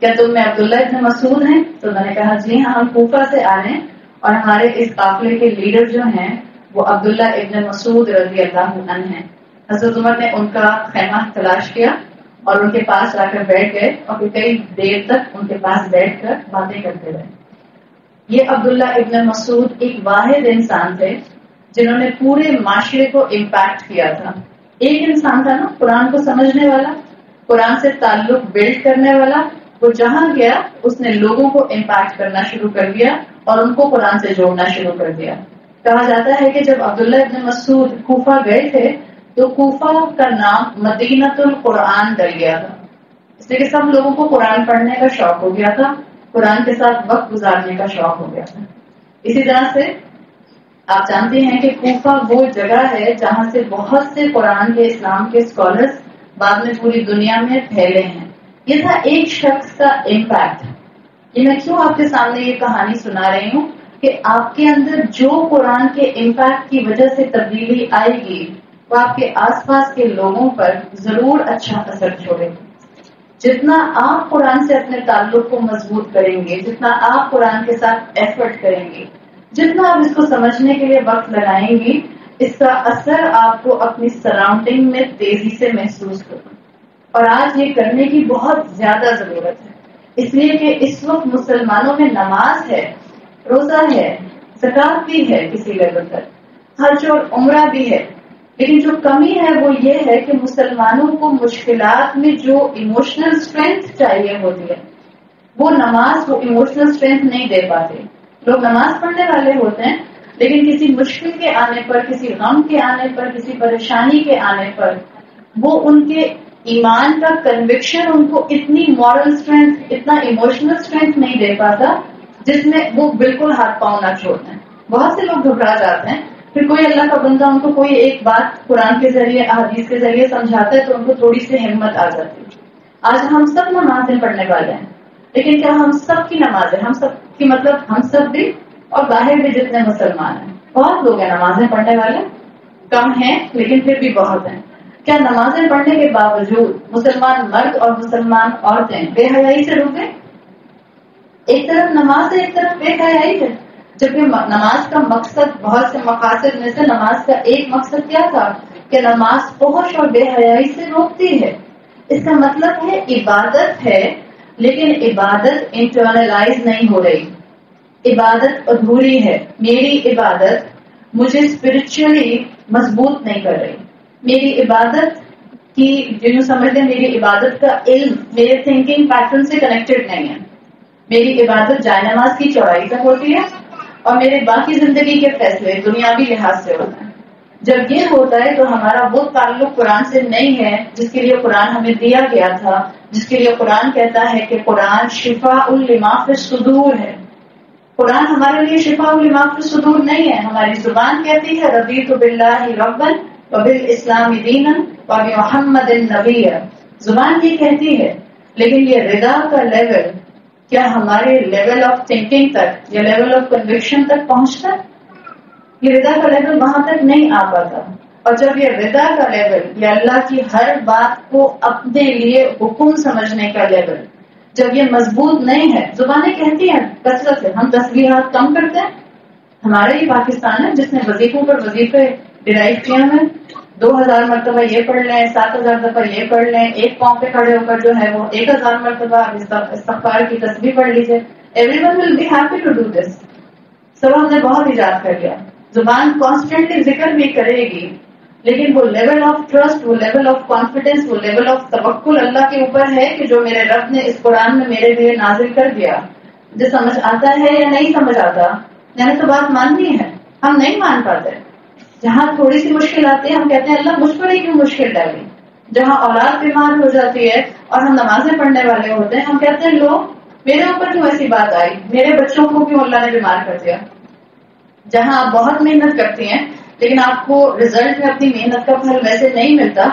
کیا تم میں عبداللہ ابن مسعود ہیں؟ تو انہوں نے کہا جی ہاں، ہم کوفہ سے آ رہے ہیں اور ہمارے اس قافلے کے لیڈر جو ہیں وہ عبداللہ ابن مسعود رضی اللہ عنہ ہیں. حضرت عمر نے ان کا خیمہ تلاش کیا اور ان کے پاس جا کر بیٹھ گئے اور پھر کئی دیر تک ان کے پاس بیٹھ کر باتیں کرتے رہے. یہ عبداللہ ابن مسعود ایک واحد انسان تھے جنہوں نے پورے معاشرے کو امپیکٹ کیا تھا. ایک انسان تھا نا قرآن کو سمجھنے والا، قرآن سے تعلق بلڈ کرنے والا، وہ جہاں گیا اس نے لوگوں کو امپیکٹ کرنا شروع کر دیا اور ان کو قرآن سے جوڑنا شروع کر دیا. کہا جاتا ہے کہ جب عبداللہ ابن مسعود کوفہ گئے تھے تو کوفہ کا نام مدینۃ القرآن ڈل گیا تھا، اس لیے کہ سب لوگوں کو قرآن پڑھنے کا شوق ہو گیا تھا، قرآن کے ساتھ وقت گزارنے کا شوق ہو گیا تھا. اسی طرح سے آپ جانتے ہیں کہ کوفہ وہ جگہ ہے جہاں سے بہت سے قرآن کے اسلام کے اسکالرز بعد میں پوری دنیا میں پھیلے ہیں. یہ تھا ایک شخص کا امپیکٹ. یہ میں کیوں آپ کے سامنے یہ کہانی سنا رہی ہوں کہ آپ کے اندر جو قرآن کے امپیکٹ کی وجہ سے تبدیلی آئے گی وہ آپ کے آس پاس کے لوگوں پر ضرور اچھا اثر چھوڑے گی. جتنا آپ قرآن سے اپنے تعلق کو مضبوط کریں گے، جتنا آپ قرآن کے ساتھ ایفرٹ کریں گے، جتنا آپ اس کو سمجھنے کے لیے وقت لگائیں گی، اس کا اثر آپ کو اپنی سراؤنڈنگ میں تیزی سے محسوس ہوگا. اور آج یہ کرنے کی بہت زیادہ ضرورت ہے، اس لیے کہ اس وقت مسلمانوں میں نماز ہے، روزہ ہے، زکوٰۃ بھی ہے کسی لیول پر، حج اور عمرہ بھی ہے، لیکن جو کمی ہے وہ یہ ہے کہ مسلمانوں کو مشکلات میں جو ایموشنل اسٹرینتھ چاہیے ہوتی ہے وہ نماز کو ایموشنل اسٹرینتھ نہیں دے پاتے. لوگ نماز پڑھنے والے ہوتے ہیں لیکن کسی مشکل کے آنے پر، کسی غم کے آنے پر، کسی پریشانی کے آنے پر وہ ان کے ایمان کا کنوکشن ان کو اتنی مورل اسٹرینتھ، اتنا ایموشنل اسٹرینتھ نہیں دے پاتا جس میں وہ بالکل ہاتھ پاؤں نہ چھوڑ دیں. بہت سے لوگ گھبرا جاتے ہیں، پھر کوئی اللہ کا بندہ ان کو کوئی ایک بات قرآن کے ذریعے، احادیث کے ذریعے سمجھاتا ہے تو ان کو تھوڑی سی ہمت آ جاتی ہے. آج ہم سب نمازیں پڑھنے والے ہیں، لیکن کیا ہم سب کی نمازیں، ہم سب کی مطلب ہم سب بھی اور باہر بھی جتنے مسلمان ہیں، بہت لوگ ہیں نمازیں پڑھنے والے، کم ہیں لیکن پھر بھی بہت ہیں. کیا نمازیں پڑھنے کے باوجود مسلمان مرد اور مسلمان عورتیں بے حیائی سے رکے؟ ایک طرف نماز ہے، ایک طرف بے حیائی ہے. جبکہ نماز کا مقصد، بہت سے مقاصد میں سے نماز کا ایک مقصد کیا تھا کہ نماز فحش اور بے حیائی سے روکتی ہے. اس کا مطلب ہے عبادت ہے لیکن عبادت انٹرنلائز نہیں ہو رہی، عبادت ادھوری ہے. میری عبادت مجھے اسپرچولی مضبوط نہیں کر رہی. میری عبادت کی جو سمجھ لیں، میری عبادت کا علم میرے تھنکنگ پیٹرن سے کنیکٹڈ نہیں ہے. میری عبادت جائے نماز کی چوڑائی تک ہوتی ہے اور میرے باقی زندگی کے فیصلے دنیاوی لحاظ سے ہوتے ہیں. جب یہ ہوتا ہے تو ہمارا وہ تعلق قرآن سے نہیں ہے جس کے لیے قرآن ہمیں دیا گیا تھا، جس کے لیے قرآن کہتا ہے کہ قرآن شفاء لما فی الصدور ہے. قرآن ہمارے لیے شفاء لما فی الصدور نہیں ہے. ہماری زبان کہتی ہے رضیت باللہ ربا وبالاسلام دینا وبمحمد نبیا، زبان یہ کہتی ہے، لیکن یہ رضا کا لیول کیا ہمارے لیول آف تھنکنگ تک یا لیول آف کنوکشن تک پہنچتا ہے؟ یہ رضا کا لیول وہاں تک نہیں آ پاتا. اور جب یہ رضا کا لیول یا اللہ کی ہر بات کو اپنے لیے حکم سمجھنے کا لیول جب یہ مضبوط نہیں ہے، زبانیں کہتی ہیں کثرت سے ہم تسبیحات کم کرتے ہیں. ہمارے ہی پاکستان ہے جس نے وظیفوں پر وظیفے ڈرائیو کیا ہے، 2000 مرتبہ یہ پڑھ لیں، 7000 دفعہ یہ پڑھ لیں، ایک پاؤں پہ کھڑے ہو کر جو ہے وہ 1000 مرتبہ استغفار کی تسبیح پڑھ لیجیے. Everyone will be happy to do this. سب ہم نے بہت ایجاد کر لیا. زبان کانسٹنٹلی ذکر بھی کرے گی لیکن وہ لیول آف ٹرسٹ، وہ لیول آف کانفیڈینس، وہ لیول آف توکل اللہ کے اوپر ہے کہ جو میرے رب نے اس قرآن میں میرے لیے نازل کر دیا. جو سمجھ آتا ہے یا نہیں سمجھ آتا، میں نے تو بات ماننی ہے. ہم نہیں مان پاتے. جہاں تھوڑی سی مشکل آتی ہے ہم کہتے ہیں اللہ مجھ پر ہی کیوں مشکل ڈالی. جہاں اولاد بیمار ہو جاتی ہے اور ہم نمازیں پڑھنے والے ہوتے ہیں ہم کہتے ہیں لو میرے اوپر کیوں ایسی بات آئی، میرے بچوں کو کیوں اللہ نے بیمار کر دیا. جہاں آپ بہت محنت کرتی ہیں لیکن آپ کو رزلٹ میں اپنی محنت کا پھل ویسے نہیں ملتا،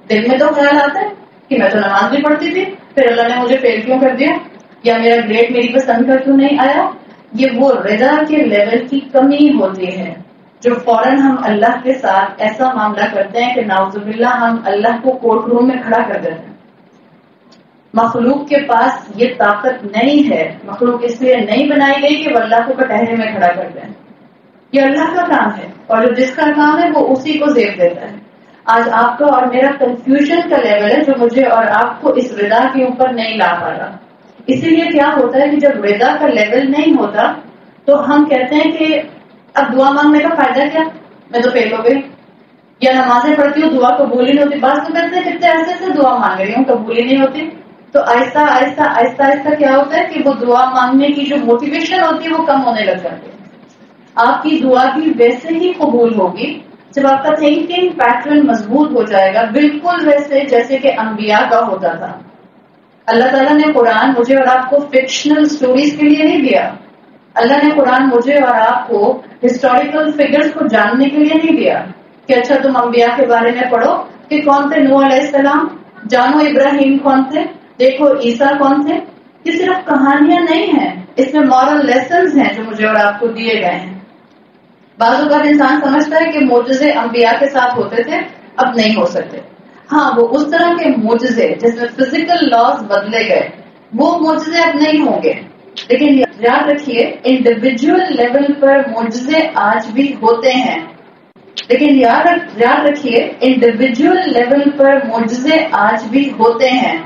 دل میں تو خیال آتا ہے کہ میں تو نماز بھی پڑھتی تھی، پھر اللہ نے مجھے فیل کیوں کر دیا، یا میرا گریڈ میری پسند کا کیوں نہیں آیا. یہ وہ رضا کے لیول کی کمی ہوتی ہے جو فوراً ہم اللہ کے ساتھ ایسا معاملہ کرتے ہیں کہ نعوذ باللہ ہم اللہ کو کورٹ روم میں کھڑا کر دیتے ہیں. مخلوق کے پاس یہ طاقت نہیں ہے. مخلوق اس لیے نہیں بنائی گئی کہ وہ اللہ کو کٹہرے میں کھڑا کر دیں. یہ اللہ کا کام ہے اور جو جس کا کام ہے وہ اسی کو زیب دیتا ہے. آج آپ کا اور میرا کنفیوژن کا لیول ہے جو مجھے اور آپ کو اس رضا کے اوپر نہیں لا پا رہا. اسی لیے کیا ہوتا ہے کہ جب رضا کا لیول نہیں ہوتا تو ہم کہتے ہیں کہ اب دعا مانگنے کا فائدہ کیا، میں تو فیل ہو گئی، یا نمازیں پڑھتی ہوں دعا قبول ہی نہیں ہوتی. بات تو کہتے ہیں کتنے عرصے سے دعا مانگ رہی ہوں قبول ہی نہیں ہوتی. تو آہستہ آہستہ آہستہ آہستہ کیا ہوتا ہے کہ وہ دعا مانگنے کی جو موٹیویشن ہوتی ہے وہ کم ہونے لگ جاتی ہے. آپ کی دعا بھی ویسے ہی قبول ہوگی جب آپ کا تھنکنگ پیٹرن مضبوط ہو جائے گا، بالکل ویسے جیسے کہ انبیاء کا ہوتا تھا. اللہ تعالیٰ نے قرآن مجھے اور آپ کو فکشنل سٹوریز کے لیے نہیں دیا. اللہ نے قرآن مجھے اور آپ کو ہسٹوریکل فگرز کو جاننے کے لیے نہیں دیا کہ اچھا تم انبیاء کے بارے میں پڑھو کہ کون تھے نوح علیہ السلام، جانو ابراہیم کون تھے، دیکھو عیسیٰ کون تھے. یہ صرف کہانیاں نہیں ہیں، اس میں مورل لیسنز ہیں جو مجھے اور آپ کو دیے گئے ہیں. بعض اوقات انسان سمجھتا ہے کہ معجزے انبیاء کے ساتھ ہوتے تھے اب نہیں ہو سکتے. ہاں وہ اس طرح کے معجزے جس میں فزیکل لاز بدلے گئے وہ معجزے اب نہیں ہوں گے. لیکن یاد رکھیے انڈیویجول لیول پر معجزے آج بھی ہوتے ہیں. لیکن یاد رکھیے انڈیویجول لیول پر معجزے آج بھی ہوتے ہیں.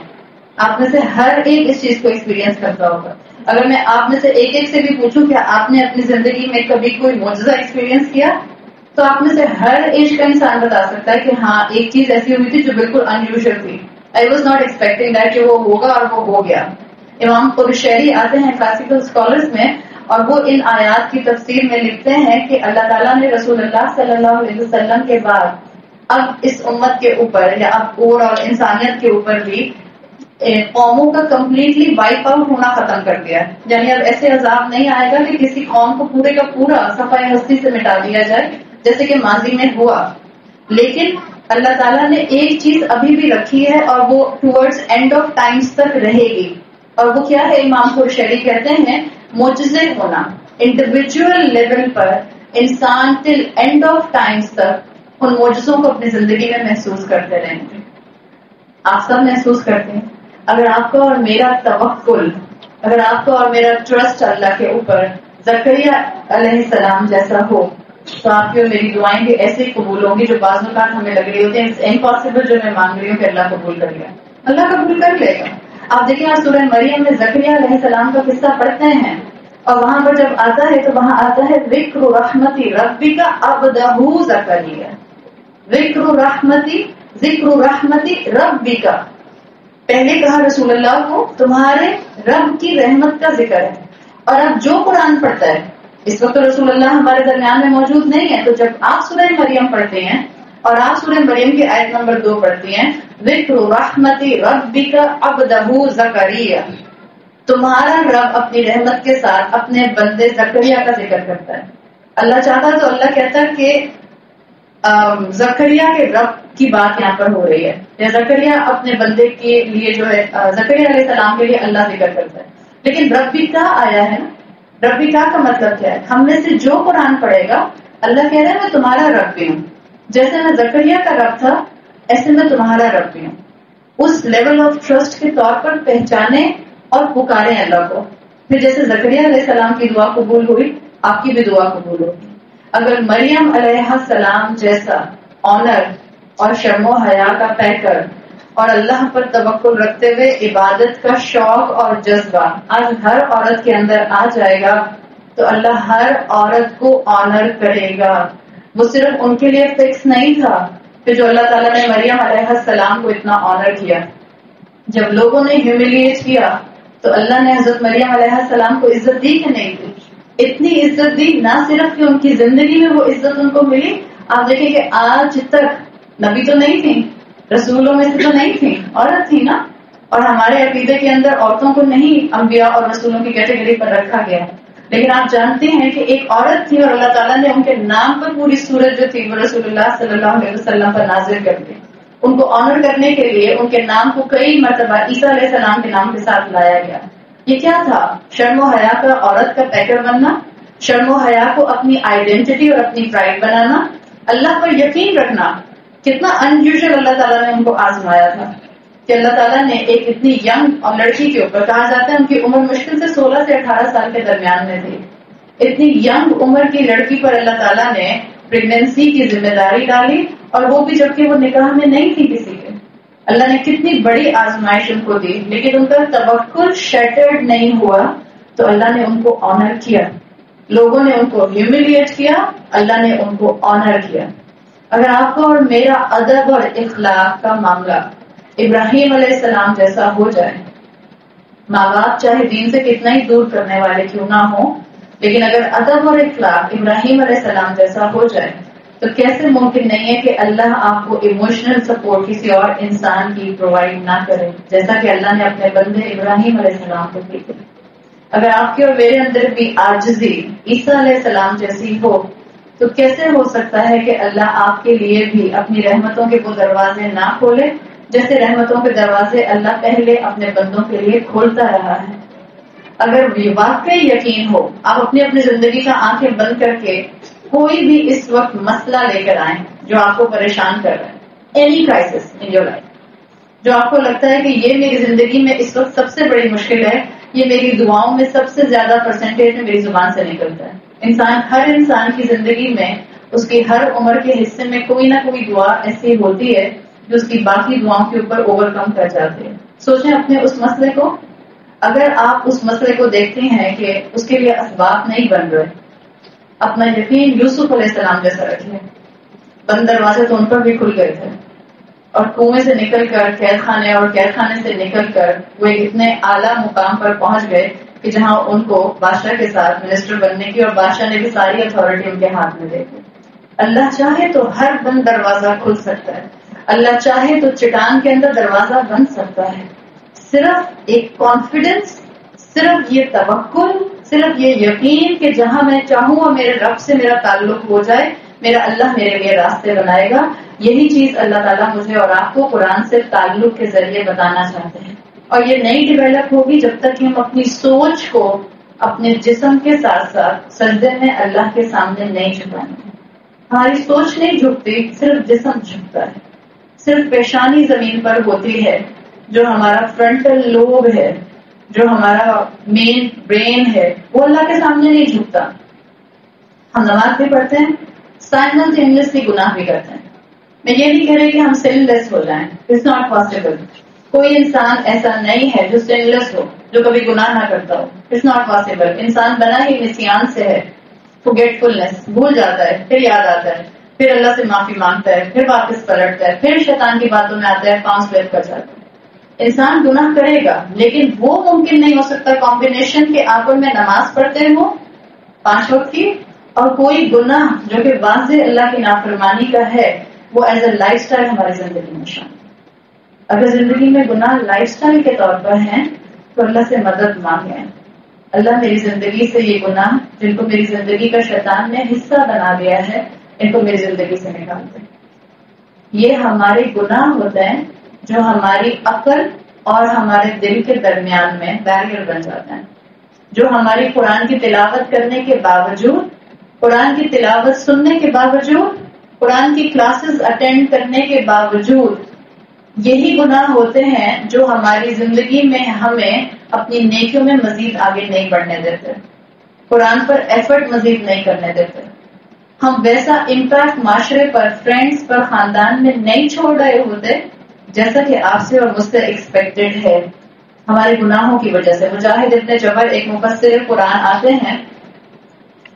آپ میں سے ہر ایک اس چیز کو ایکسپیرینس کرتا ہوگا. اگر میں آپ میں سے ایک سے بھی پوچھوں کہ آپ نے اپنی زندگی میں کبھی کوئی معجزہ ایکسپیرینس کیا تو آپ میں سے ہر ایج کا انسان بتا سکتا ہے کہ ہاں ایک چیز ایسی ہوئی تھی جو بالکل انیوژل تھی. I was not expecting that کہ وہ ہوگا اور وہ ہو گیا. امام قرشیری آتے ہیں کلاسیکل اسکالرز میں اور وہ ان آیات کی تفسیر میں لکھتے ہیں کہ اللہ تعالیٰ نے رسول اللہ صلی اللہ علیہ وسلم کے بعد اب اس امت کے اوپر یا اب اوور آل انسانیت کے اوپر بھی قوموں کا کمپلیٹلی وائپ آؤٹ ہونا ختم کر دیا. یعنی اب ایسے عذاب نہیں آئے گا کہ کسی قوم کو پورے کا پورا صفحہ ہستی سے مٹا دیا جائے جیسے کہ ماضی میں ہوا. لیکن اللہ تعالیٰ نے ایک چیز ابھی بھی رکھی ہے اور وہ ٹورڈز اینڈ آف ٹائمز تک رہے گی. اور وہ کیا ہے؟ امام قرشیری کہتے ہیں معجزے ہونا. انڈیویجول لیول پر انسان ٹل اینڈ آف ٹائمز تک ان معجزوں کو اپنی زندگی میں محسوس کرتے رہیں گے. آپ سب محسوس کرتے ہیں. اگر آپ کا اور میرا توکل، اگر آپ کا اور میرا ٹرسٹ اللہ کے اوپر زکریا علیہ السلام جیسا ہو تو آپ کی اور میری دعائیں بھی ایسے ہی قبول ہوں گی جو بعض اوقات ہمیں لگ رہی ہوتی ہیں امپاسبل جو میں مانگ رہی ہوں کہ اللہ قبول کر لے. اللہ قبول کر لے گا. آپ دیکھیں آپ سورہ مریم میں زکریا علیہ السلام کا قصہ پڑھتے ہیں اور وہاں پر جب آتا ہے تو وہاں آتا ہے ذکر رحمتی ربی کا عبدہ زکریا. ذکر رحمتی ربی کا پہلے کہا رسول اللہ کو تمہارے رب کی رحمت کا ذکر ہے. اور اب جو قرآن پڑھتا ہے اس وقت رسول اللہ ہمارے درمیان میں موجود نہیں ہے تو جب آپ سورہ مریم پڑھتے ہیں اور آپ سورہ مریم کی آیت نمبر 2 پڑھتی ہیں ذکر رحمتی ربک عبدہ زکریا تمہارا رب اپنی رحمت کے ساتھ اپنے بندے زکریا کا ذکر کرتا ہے. اللہ چاہتا تو اللہ کہتا کہ زکریا کے رب کی بات یہاں پر ہو رہی ہے یا زکریا اپنے بندے کے لیے جو ہے زکریا علیہ السلام کے لیے اللہ ذکر کرتا ہے. لیکن ربی کا آیا ہے نا. ربی کا مطلب کیا ہے؟ ہم میں سے جو قرآن پڑھے گا اللہ کہہ رہا ہے میں تمہارا رب بھی ہوں. جیسے میں زکریا کا رب تھا ایسے میں تمہارا رب بھی ہوں. اس لیول آف ٹرسٹ کے طور پر پہچانے اور پکارے اللہ کو. پھر جیسے زکریا علیہ السلام کی دعا قبول ہوئی آپ کی بھی دعا قبول ہوگی. اگر مریم علیہ السلام جیسا آنر اور شرم و حیا کا پیکر اور اللہ پر توکل رکھتے ہوئے عبادت کا شوق اور جذبہ آج ہر عورت کے اندر آ جائے گا تو اللہ ہر عورت کو آنر کرے گا. وہ صرف ان کے لیے فکس نہیں تھا کہ جو اللہ تعالیٰ نے مریم علیہ السلام کو اتنا آنر کیا. جب لوگوں نے ہیوملیٹ کیا تو اللہ نے حضرت مریم علیہ السلام کو عزت دی کہ نہیں دی؟ اتنی عزت دی نہ صرف کہ ان کی زندگی میں وہ عزت ان کو ملی. آپ دیکھیں کہ آج تک نبی تو نہیں تھی رسولوں میں سے تو نہیں تھی عورت تھی نا. اور ہمارے عقیدے کے اندر عورتوں کو نہیں انبیاء اور رسولوں کی کیٹیگری پر رکھا گیا. لیکن آپ جانتے ہیں کہ ایک عورت تھی اور اللہ تعالیٰ نے ان کے نام پر پوری سورت جو تھی وہ رسول اللہ صلی اللہ علیہ وسلم پر نازل کر دی. ان کو آنر کرنے کے لیے ان کے نام کو کئی مرتبہ عیسیٰ علیہ السلام کے نام کے ساتھ لایا گیا. یہ کیا تھا؟ شرم و حیا کا عورت کا پیکر بننا, شرم و حیا کو اپنی آئیڈینٹی اور اپنی پرائڈ بنانا, اللہ پر یقین رکھنا. کتنا انیوژل اللہ تعالیٰ نے ان کو آزمایا تھا کہ اللہ تعالیٰ نے ایک اتنی ینگ اور لڑکی کے اوپر, کہا جاتا ہے ان کی عمر مشکل سے 16 سے 18 سال کے درمیان میں تھی, اتنی ینگ عمر کی لڑکی پر اللہ تعالیٰ نے پریگنینسی کی ذمہ داری ڈالی اور وہ بھی جبکہ وہ نکاح میں نہیں تھی کسی کے. اللہ نے کتنی بڑی آزمائش ان کو دی لیکن ان کا توکل شیٹرڈ نہیں ہوا تو اللہ نے ان کو آنر کیا. لوگوں نے ان کو ہیوملیٹ کیا, اللہ نے ان کو آنر کیا. اگر آپ کا اور میرا ادب اور اخلاق کا معاملہ ابراہیم علیہ السلام جیسا ہو جائے, ماں باپ چاہے دین سے کتنا ہی دور کرنے والے کیوں نہ ہو لیکن اگر ادب اور اخلاق ابراہیم علیہ السلام جیسا ہو جائے تو کیسے ممکن نہیں ہے کہ اللہ آپ کو ایموشنل سپورٹ کسی اور انسان کی پرووائڈ نہ کرے جیسا کہ اللہ نے اپنے بندے ابراہیم علیہ السلام کو کی تھی. اگر آپ کے اور میرے اندر بھی عاجزی عیسیٰ علیہ السلام جیسی ہو تو کیسے ہو سکتا ہے کہ اللہ آپ کے لیے بھی اپنی رحمتوں کے وہ دروازے نہ کھولے جیسے رحمتوں کے دروازے اللہ پہلے اپنے بندوں کے لیے کھولتا رہا ہے. اگر واقعی یقین ہو آپ اپنی اپنی زندگی کا آنکھیں بند کر کے کوئی بھی اس وقت مسئلہ لے کر آئیں جو آپ کو پریشان کر رہا ہے, any crisis in your life, جو آپ کو لگتا ہے کہ یہ میری زندگی میں اس وقت سب سے بڑی مشکل ہے, یہ میری دعاؤں میں سب سے زیادہ پرسنٹیج میں میری زبان سے نکلتا ہے. ہر انسان کی زندگی میں اس کی ہر عمر کے حصے میں کوئی نہ کوئی دعا ایسی ہوتی ہے جو اس کی باقی دعاؤں کے اوپر اوور کم کر جاتے ہیں. سوچیں اپنے اس مسئلے کو, اگر آپ اس مسئلے کو دیکھتے ہیں کہ اس کے لیے اسباب نہیں بن رہے, اپنا یقین یوسف علیہ السلام جیسا رکھیں. بند دروازے تو ان پر بھی کھل گئے تھے اور کنویں سے نکل کر قید خانے اور قید خانے سے نکل کر وہ ایک اتنے اعلیٰ مقام پر پہنچ گئے کہ جہاں ان کو بادشاہ کے ساتھ منسٹر بننے کی اور بادشاہ نے بھی ساری اتھارٹی ان کے ہاتھ میں دے دی. اللہ چاہے تو ہر بند دروازہ کھل سکتا ہے, اللہ چاہے تو چٹان کے اندر دروازہ بن سکتا ہے. صرف ایک کانفیڈنس, صرف یہ توکل, صرف یہ یقین کہ جہاں میں چاہوں اور میرے رب سے میرا تعلق ہو جائے میرا اللہ میرے لیے راستے بنائے گا. یہی چیز اللہ تعالیٰ مجھے اور آپ کو قرآن سے تعلق کے ذریعے بتانا چاہتے ہیں. اور یہ نہیں ڈیولپ ہوگی جب تک کہ ہم اپنی سوچ کو اپنے جسم کے ساتھ ساتھ سجدے میں اللہ کے سامنے نہیں جھکائیں گے. ہماری سوچ نہیں جھکتی, صرف جسم جھکتا ہے. صرف پیشانی زمین پر ہوتی ہے, جو ہمارا فرنٹل لوب ہے جو ہمارا مین برین ہے وہ اللہ کے سامنے نہیں جھکتا. ہم نماز بھی پڑھتے ہیں, سائملٹینیسلی گناہ بھی کرتے ہیں. میں یہ نہیں کہہ رہی کہ ہم سن لیس ہو جائیں, اٹس ناٹ پاسبل. کوئی انسان ایسا نہیں ہے جو سن لیس ہو, جو کبھی گناہ نہ کرتا ہو. It's not possible. انسان بنا ہی نسیان سے ہے, فورگیٹفلنس, بھول جاتا ہے, پھر یاد آتا ہے, پھر اللہ سے معافی مانگتا ہے, پھر واپس پلٹتا ہے, پھر شیطان کی باتوں میں آتا ہے, پاؤں سلیپ کر جاتا ہے. انسان گناہ کرے گا, لیکن وہ ممکن نہیں ہو سکتا کمبینیشن کے آنکھوں میں نماز پڑھتے ہو 5 وقت کی, اور کوئی گناہ جو کہ واضح اللہ کی نافرمانی کا ہے وہ ایز اے لائف سٹائل ہماری زندگی میں شامل. اگر زندگی میں گناہ لائف سٹائل کے طور پر ہیں تو اللہ سے مدد مانگیں. اللہ میری زندگی سے یہ گناہ جن کو میری زندگی کا شیطان نے حصہ بنا دیا ہے, ان کو میری زندگی سے نکال دیں. یہ ہمارے گناہ ہوتے ہیں جو ہماری عقل اور ہمارے دل کے درمیان میں بیریئر بن جاتا ہے, جو ہماری قرآن کی تلاوت کرنے کے باوجود, قرآن کی تلاوت سننے کے باوجود, قرآن کی کلاسز اٹینڈ کرنے کے باوجود یہی گناہ ہوتے ہیں جو ہماری زندگی میں ہمیں اپنی نیکیوں میں مزید آگے نہیں بڑھنے دیتے, قرآن پر ایفرٹ مزید نہیں کرنے دیتے. ہم ویسا امپیکٹ معاشرے پر, فرینڈز پر, خاندان میں نہیں چھوڑ رہے ہوتے جیسا کہ آپ سے اور مجھ سے ایکسپیکٹڈ ہے ہمارے گناہوں کی وجہ سے. مجاہد ابن جبر ایک مفسر قرآن آتے ہیں,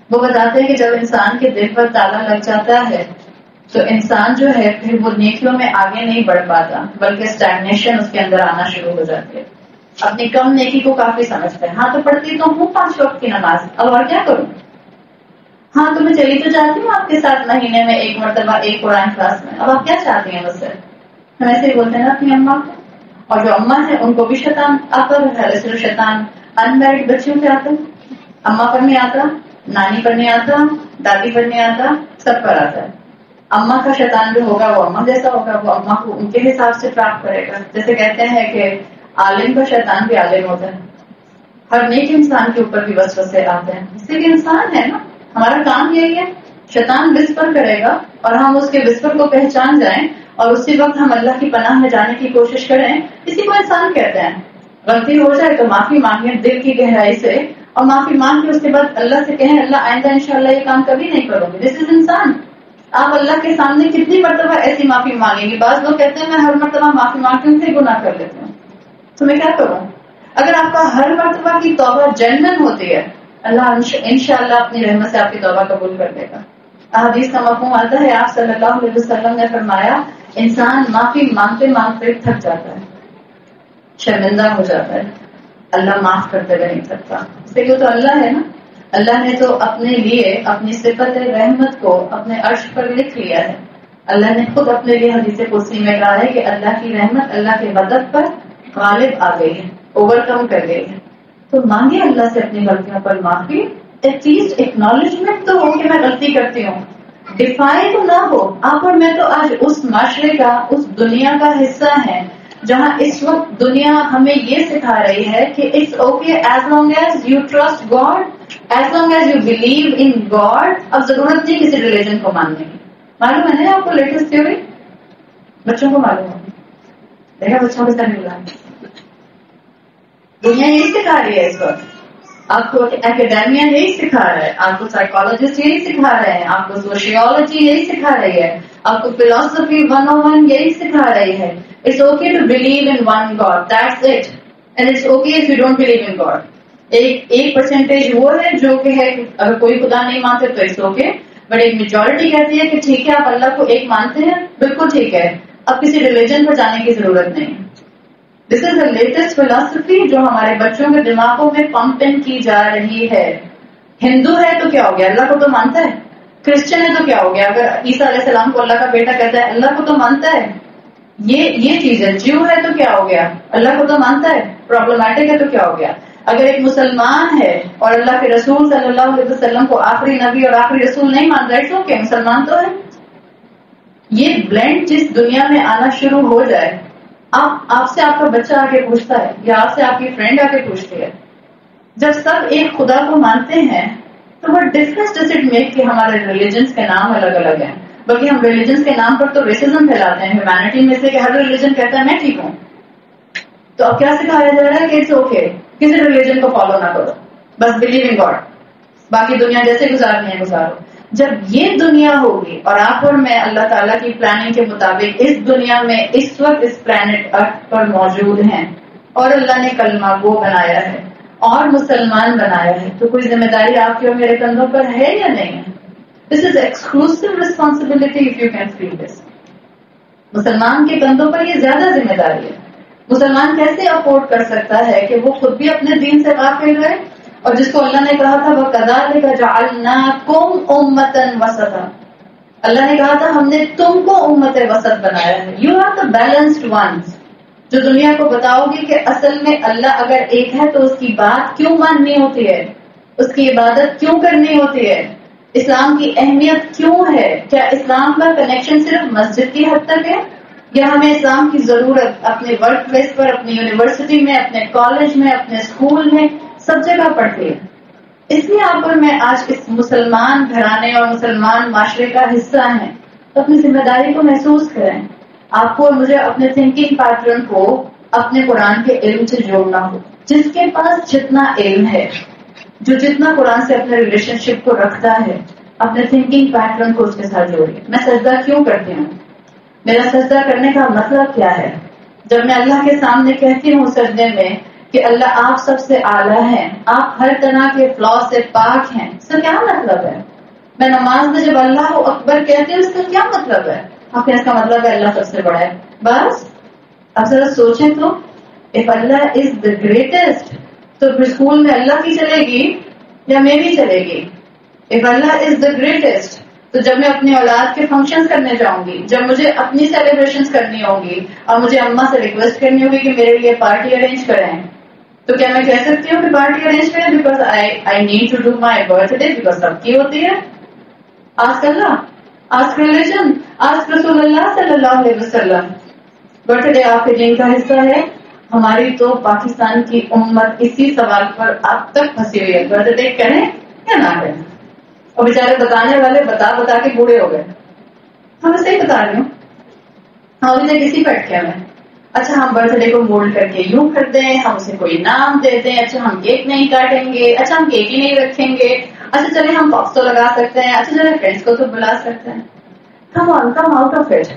وہ بتاتے ہیں کہ جب انسان کے دل پر تالا لگ جاتا ہے تو انسان جو ہے پھر وہ نیکیوں میں آگے نہیں بڑھ پاتا, بلکہ اسٹیگنیشن اس کے اندر آنا شروع ہو جاتی ہے. اپنی کم نیکی کو کافی سمجھتے ہیں. ہاں تو پڑھتی تو ہوں 5 وقت کی نماز, اب اور کیا کروں. ہاں تو میں چلی تو جاتی ہوں آپ کے ساتھ مہینے میں 1 مرتبہ ایک قرآن کلاس میں, اب آپ کیا چاہتی ہیں مجھ سے. ہم ایسے ہی بولتے ہیں نا اپنی اماں کو. اور جو اماں ہے ان کو بھی شیطان آتا ہے, صرف شیطان انمیرڈ بچیوں سے آتا ہے. اماں پر نہیں آتا, نانی پر نہیں آتا, دادی پر نہیں آتا, سب پر آتا ہے. اماں کا شیطان جو ہوگا وہ اماں جیسا ہوگا, وہ اماں کو ان کے حساب سے ٹریپ کرے گا. جیسے کہتے ہیں کہ عالم کا شیطان بھی عالم ہوتا ہے. ہر نیک انسان کے اوپر بھی وسوسے آتے ہیں, اس لیے کہ انسان ہے نا. ہمارا کام یہی ہے, شیطان وسپر کرے گا اور ہم اس کے وسپر کو پہچان جائیں اور اسی وقت ہم اللہ کی پناہ میں جانے کی کوشش کریں. اسی کو انسان کہتے ہیں. غلطی ہو جائے تو معافی مانگیں دل کی گہرائی سے, اور معافی مانگ کے اس کے بعد اللہ سے کہیں اللہ آئندہ انشاءاللہ یہ کام کبھی نہیں کروں گی. دس از انسان. آپ اللہ کے سامنے کتنی مرتبہ ایسی معافی مانگیں گے. بعض لوگ کہتے ہیں میں ہر مرتبہ معافی مانگتی ہوں پھر گناہ کر لیتی ہوں, تو میں کیا کروں. اگر آپ کا ہر مرتبہ کی توبہ جنن ہوتی ہے, اللہ انشاءاللہ اپنی رحمت سے آپ کی توبہ قبول کر دے گا. حدیث کا مفہوم آتا ہے, آپ صلی اللہ علیہ وسلم نے فرمایا انسان معافی مانگتے مانگتے تھک جاتا ہے, شرمندہ ہو جاتا ہے, اللہ معاف کرتے ہوئے نہیں تھکتا. اس لیے وہ تو اللہ ہے نا. اللہ نے تو اپنے لیے اپنی صفت رحمت کو اپنے عرش پر لکھ لیا ہے. اللہ نے خود اپنے لیے حدیث قدسی میں کہا ہے کہ اللہ کی رحمت اللہ کے مدد پر غالب آ گئی ہے, اوور کم کر گئی ہے. تو مانگے اللہ سے اپنی غلطیوں پر معافی. ایٹ لیسٹ ایکنالجمنٹ تو ہو کہ میں غلطی کرتی ہوں, ڈیفائی تو نہ ہو. آپ اور میں تو آج اس معاشرے کا, اس دنیا کا حصہ ہیں جہاں اس وقت دنیا ہمیں یہ سکھا رہی ہے کہ it's okay as long as you trust God, as long as you believe in God. اب ضرورت نہیں کسی ریلیجن کو ماننے کی. معلوم ہے نا آپ کو لیٹسٹ تھیوری, بچوں کو معلوم ہوگی, دیکھا بچوں کے ساتھ ملا. دنیا یہی سکھا رہی ہے اس وقت. آپ کو اکیڈیمیا یہی سکھا رہا ہے, آپ کو سائیکالوجسٹ یہی سکھا رہے ہیں, آپ کو سوشیولوجی یہی سکھا رہی ہے, آپ کو فلاسفی 101 یہی سکھا رہی ہے. It's okay to believe in one God. That's it. And it's okay if you don't believe in God. ایک پرسنٹیج وہ ہے جو کہ ہے اگر کوئی خدا نہیں مانتے تو it's okay. بٹ ایک میجورٹی کہتی ہے کہ ٹھیک ہے آپ اللہ کو ایک مانتے ہیں, بالکل ٹھیک ہے, اب کسی ریلیجن پر جانے کی ضرورت نہیں. دس از دا لیٹسٹ فلاسفی جو ہمارے بچوں کے دماغوں میں پمپنگ کی جا رہی ہے. ہندو ہے تو کیا ہو گیا, اللہ کو تو مانتا ہے. کرسچن ہے تو کیا ہو گیا, اگر عیسیٰ علیہ السلام کو اللہ کا بیٹا کہتا ہے اللہ کو تو مانتا ہے. یہ چیز ہے. جیو ہے تو کیا ہو گیا, اللہ کو تو مانتا ہے. پرابلمٹک ہے تو کیا ہو گیا. اگر ایک مسلمان ہے اور اللہ کے رسول صلی اللہ علیہ وسلم کو آخری نبی اور آخری رسول نہیں مانتا ہے تو کیا مسلمان تو ہے. یہ بلینڈ جس دنیا میں آنا شروع ہو جائے, آپ سے آپ کا بچہ آ کے پوچھتا ہے یا آپ سے آپ کی فرینڈ آ کے پوچھتی ہے, جب سب ایک خدا کو مانتے ہیں تو وہ ڈفرنس ڈز اٹ میک کہ ہمارے ریلیجنس کے نام الگ الگ ہیں. بلکہ ہم ریلیجنس کے نام پر تو ریسزم پھیلاتے ہیں ہیومینٹی میں سے کہ ہر ریلیجن کہتا ہے میں ٹھیک ہوں. تو اب کیا سکھایا جا رہا ہے کہ اٹس اوکے, کسی ریلیجن کو فالو نہ کرو, بس بلیو ان گاڈ, باقی دنیا جیسے گزارنی ہے گزارو. جب یہ دنیا ہوگی اور آپ اور میں اللہ تعالیٰ کی پلاننگ کے مطابق اس دنیا میں اس وقت اس پلانٹ ارتھ پر موجود ہیں اور اللہ نے کلمہ گو بنایا ہے اور مسلمان بنایا ہے, تو کوئی ذمہ داری آپ کے اور میرے کندھوں پر ہے یا نہیں ہے؟ This is exclusive responsibility of you can feel this. مسلمان کے کندھوں پر یہ زیادہ ذمہ داری ہے. مسلمان کیسے افورڈ کر سکتا ہے کہ وہ خود بھی اپنے دین سے غافل رہے, اور جس کو اللہ نے کہا تھا وَكَذَلِكَ جَعَلْنَاكُمْ أُمَّةً وَسَطًا, اللہ نے کہا تھا ہم نے تم کو امت وسط بنایا ہے. You are the balanced ones, جو دنیا کو بتاؤ گی کہ اصل میں اللہ اگر ایک ہے تو اس کی بات کیوں ماننی ہوتی ہے, اس کی عبادت کیوں کرنی ہوتی ہے, اسلام کی اہمیت کیوں ہے, کیا اسلام کا کنیکشن صرف مسجد کی حد تک ہے یا ہمیں اسلام کی ضرورت اپنے ورک پلیس پر, اپنی یونیورسٹی میں, اپنے کالج میں, اپنے اسکول میں, سب جگہ پڑھتی ہے. اس لیے آپ اور میں آج اس مسلمان گھرانے اور مسلمان معاشرے کا حصہ ہیں, تو اپنی ذمہ داری کو محسوس کریں. آپ کو اور مجھے اپنے تھنکنگ پیٹرن کو اپنے قرآن کے علم سے جوڑنا ہو. جس کے پاس جتنا علم ہے, جو جتنا قرآن سے اپنے ریلیشن شپ کو رکھتا ہے, اپنے تھنکنگ پیٹرن کو اس کے ساتھ جوڑیے. میں سجدہ کیوں کرتی ہوں, میرا سجدہ کرنے کا مطلب کیا ہے؟ جب میں اللہ کے سامنے کہتی ہوں سجدے میں کہ اللہ آپ سب سے اعلیٰ ہیں, آپ ہر طرح کے فلا سے پاک ہیں, اس کا کیا مطلب ہے؟ میں نماز میں جب اللہ اکبر کہتی ہوں اس کا کیا مطلب ہے؟ آپ اس کا مطلب ہے اللہ سب سے بڑا ہے. بس اب ذرا سوچیں تو, if Allah is the greatest تو پھر اسکول میں اللہ کی چلے گی یا میری چلے گی؟ if Allah is the greatest تو جب میں اپنی اولاد کے فنکشن کرنے جاؤں گی, جب مجھے اپنی سیلیبریشن کرنی ہوں گی اور مجھے اماں سے ریکویسٹ کرنی ہوگی کہ میرے لیے پارٹی ارینج کریں, تو کیا میں کہہ سکتی ہوں کہ پارٹی ارینج کریں because I need to do my birthday, because سب کی ہوتی ہے. آج اللہ, آج ریلیجن, آج رسول اللہ صلی اللہ علیہ وسلم, برتھ ڈے آپ کے دین کا حصہ ہے. ہماری تو پاکستان کی امت اسی سوال پر اب تک پھنسی ہوئی ہے, برتھ ڈے کریں یا نہ کریں. اور بیچارے بتانے والے بتا بتا کے بوڑھے ہو گئے. ہم اسے ہی بتا رہی ہوں, ہم ابھی کسی بیٹھ کے ہمیں اچھا ہم برتھ ڈے کو مولڈ کر کے یوں کر دیں, ہم اسے کوئی نام دے دیں, اچھا ہم کیک نہیں کاٹیں گے, اچھا ہم کیک ہی نہیں رکھیں گے, اچھا چلے ہم باکس تو لگا سکتے ہیں, اچھا چلے فرینڈس کو تو بلا سکتے ہیں. Come out of it.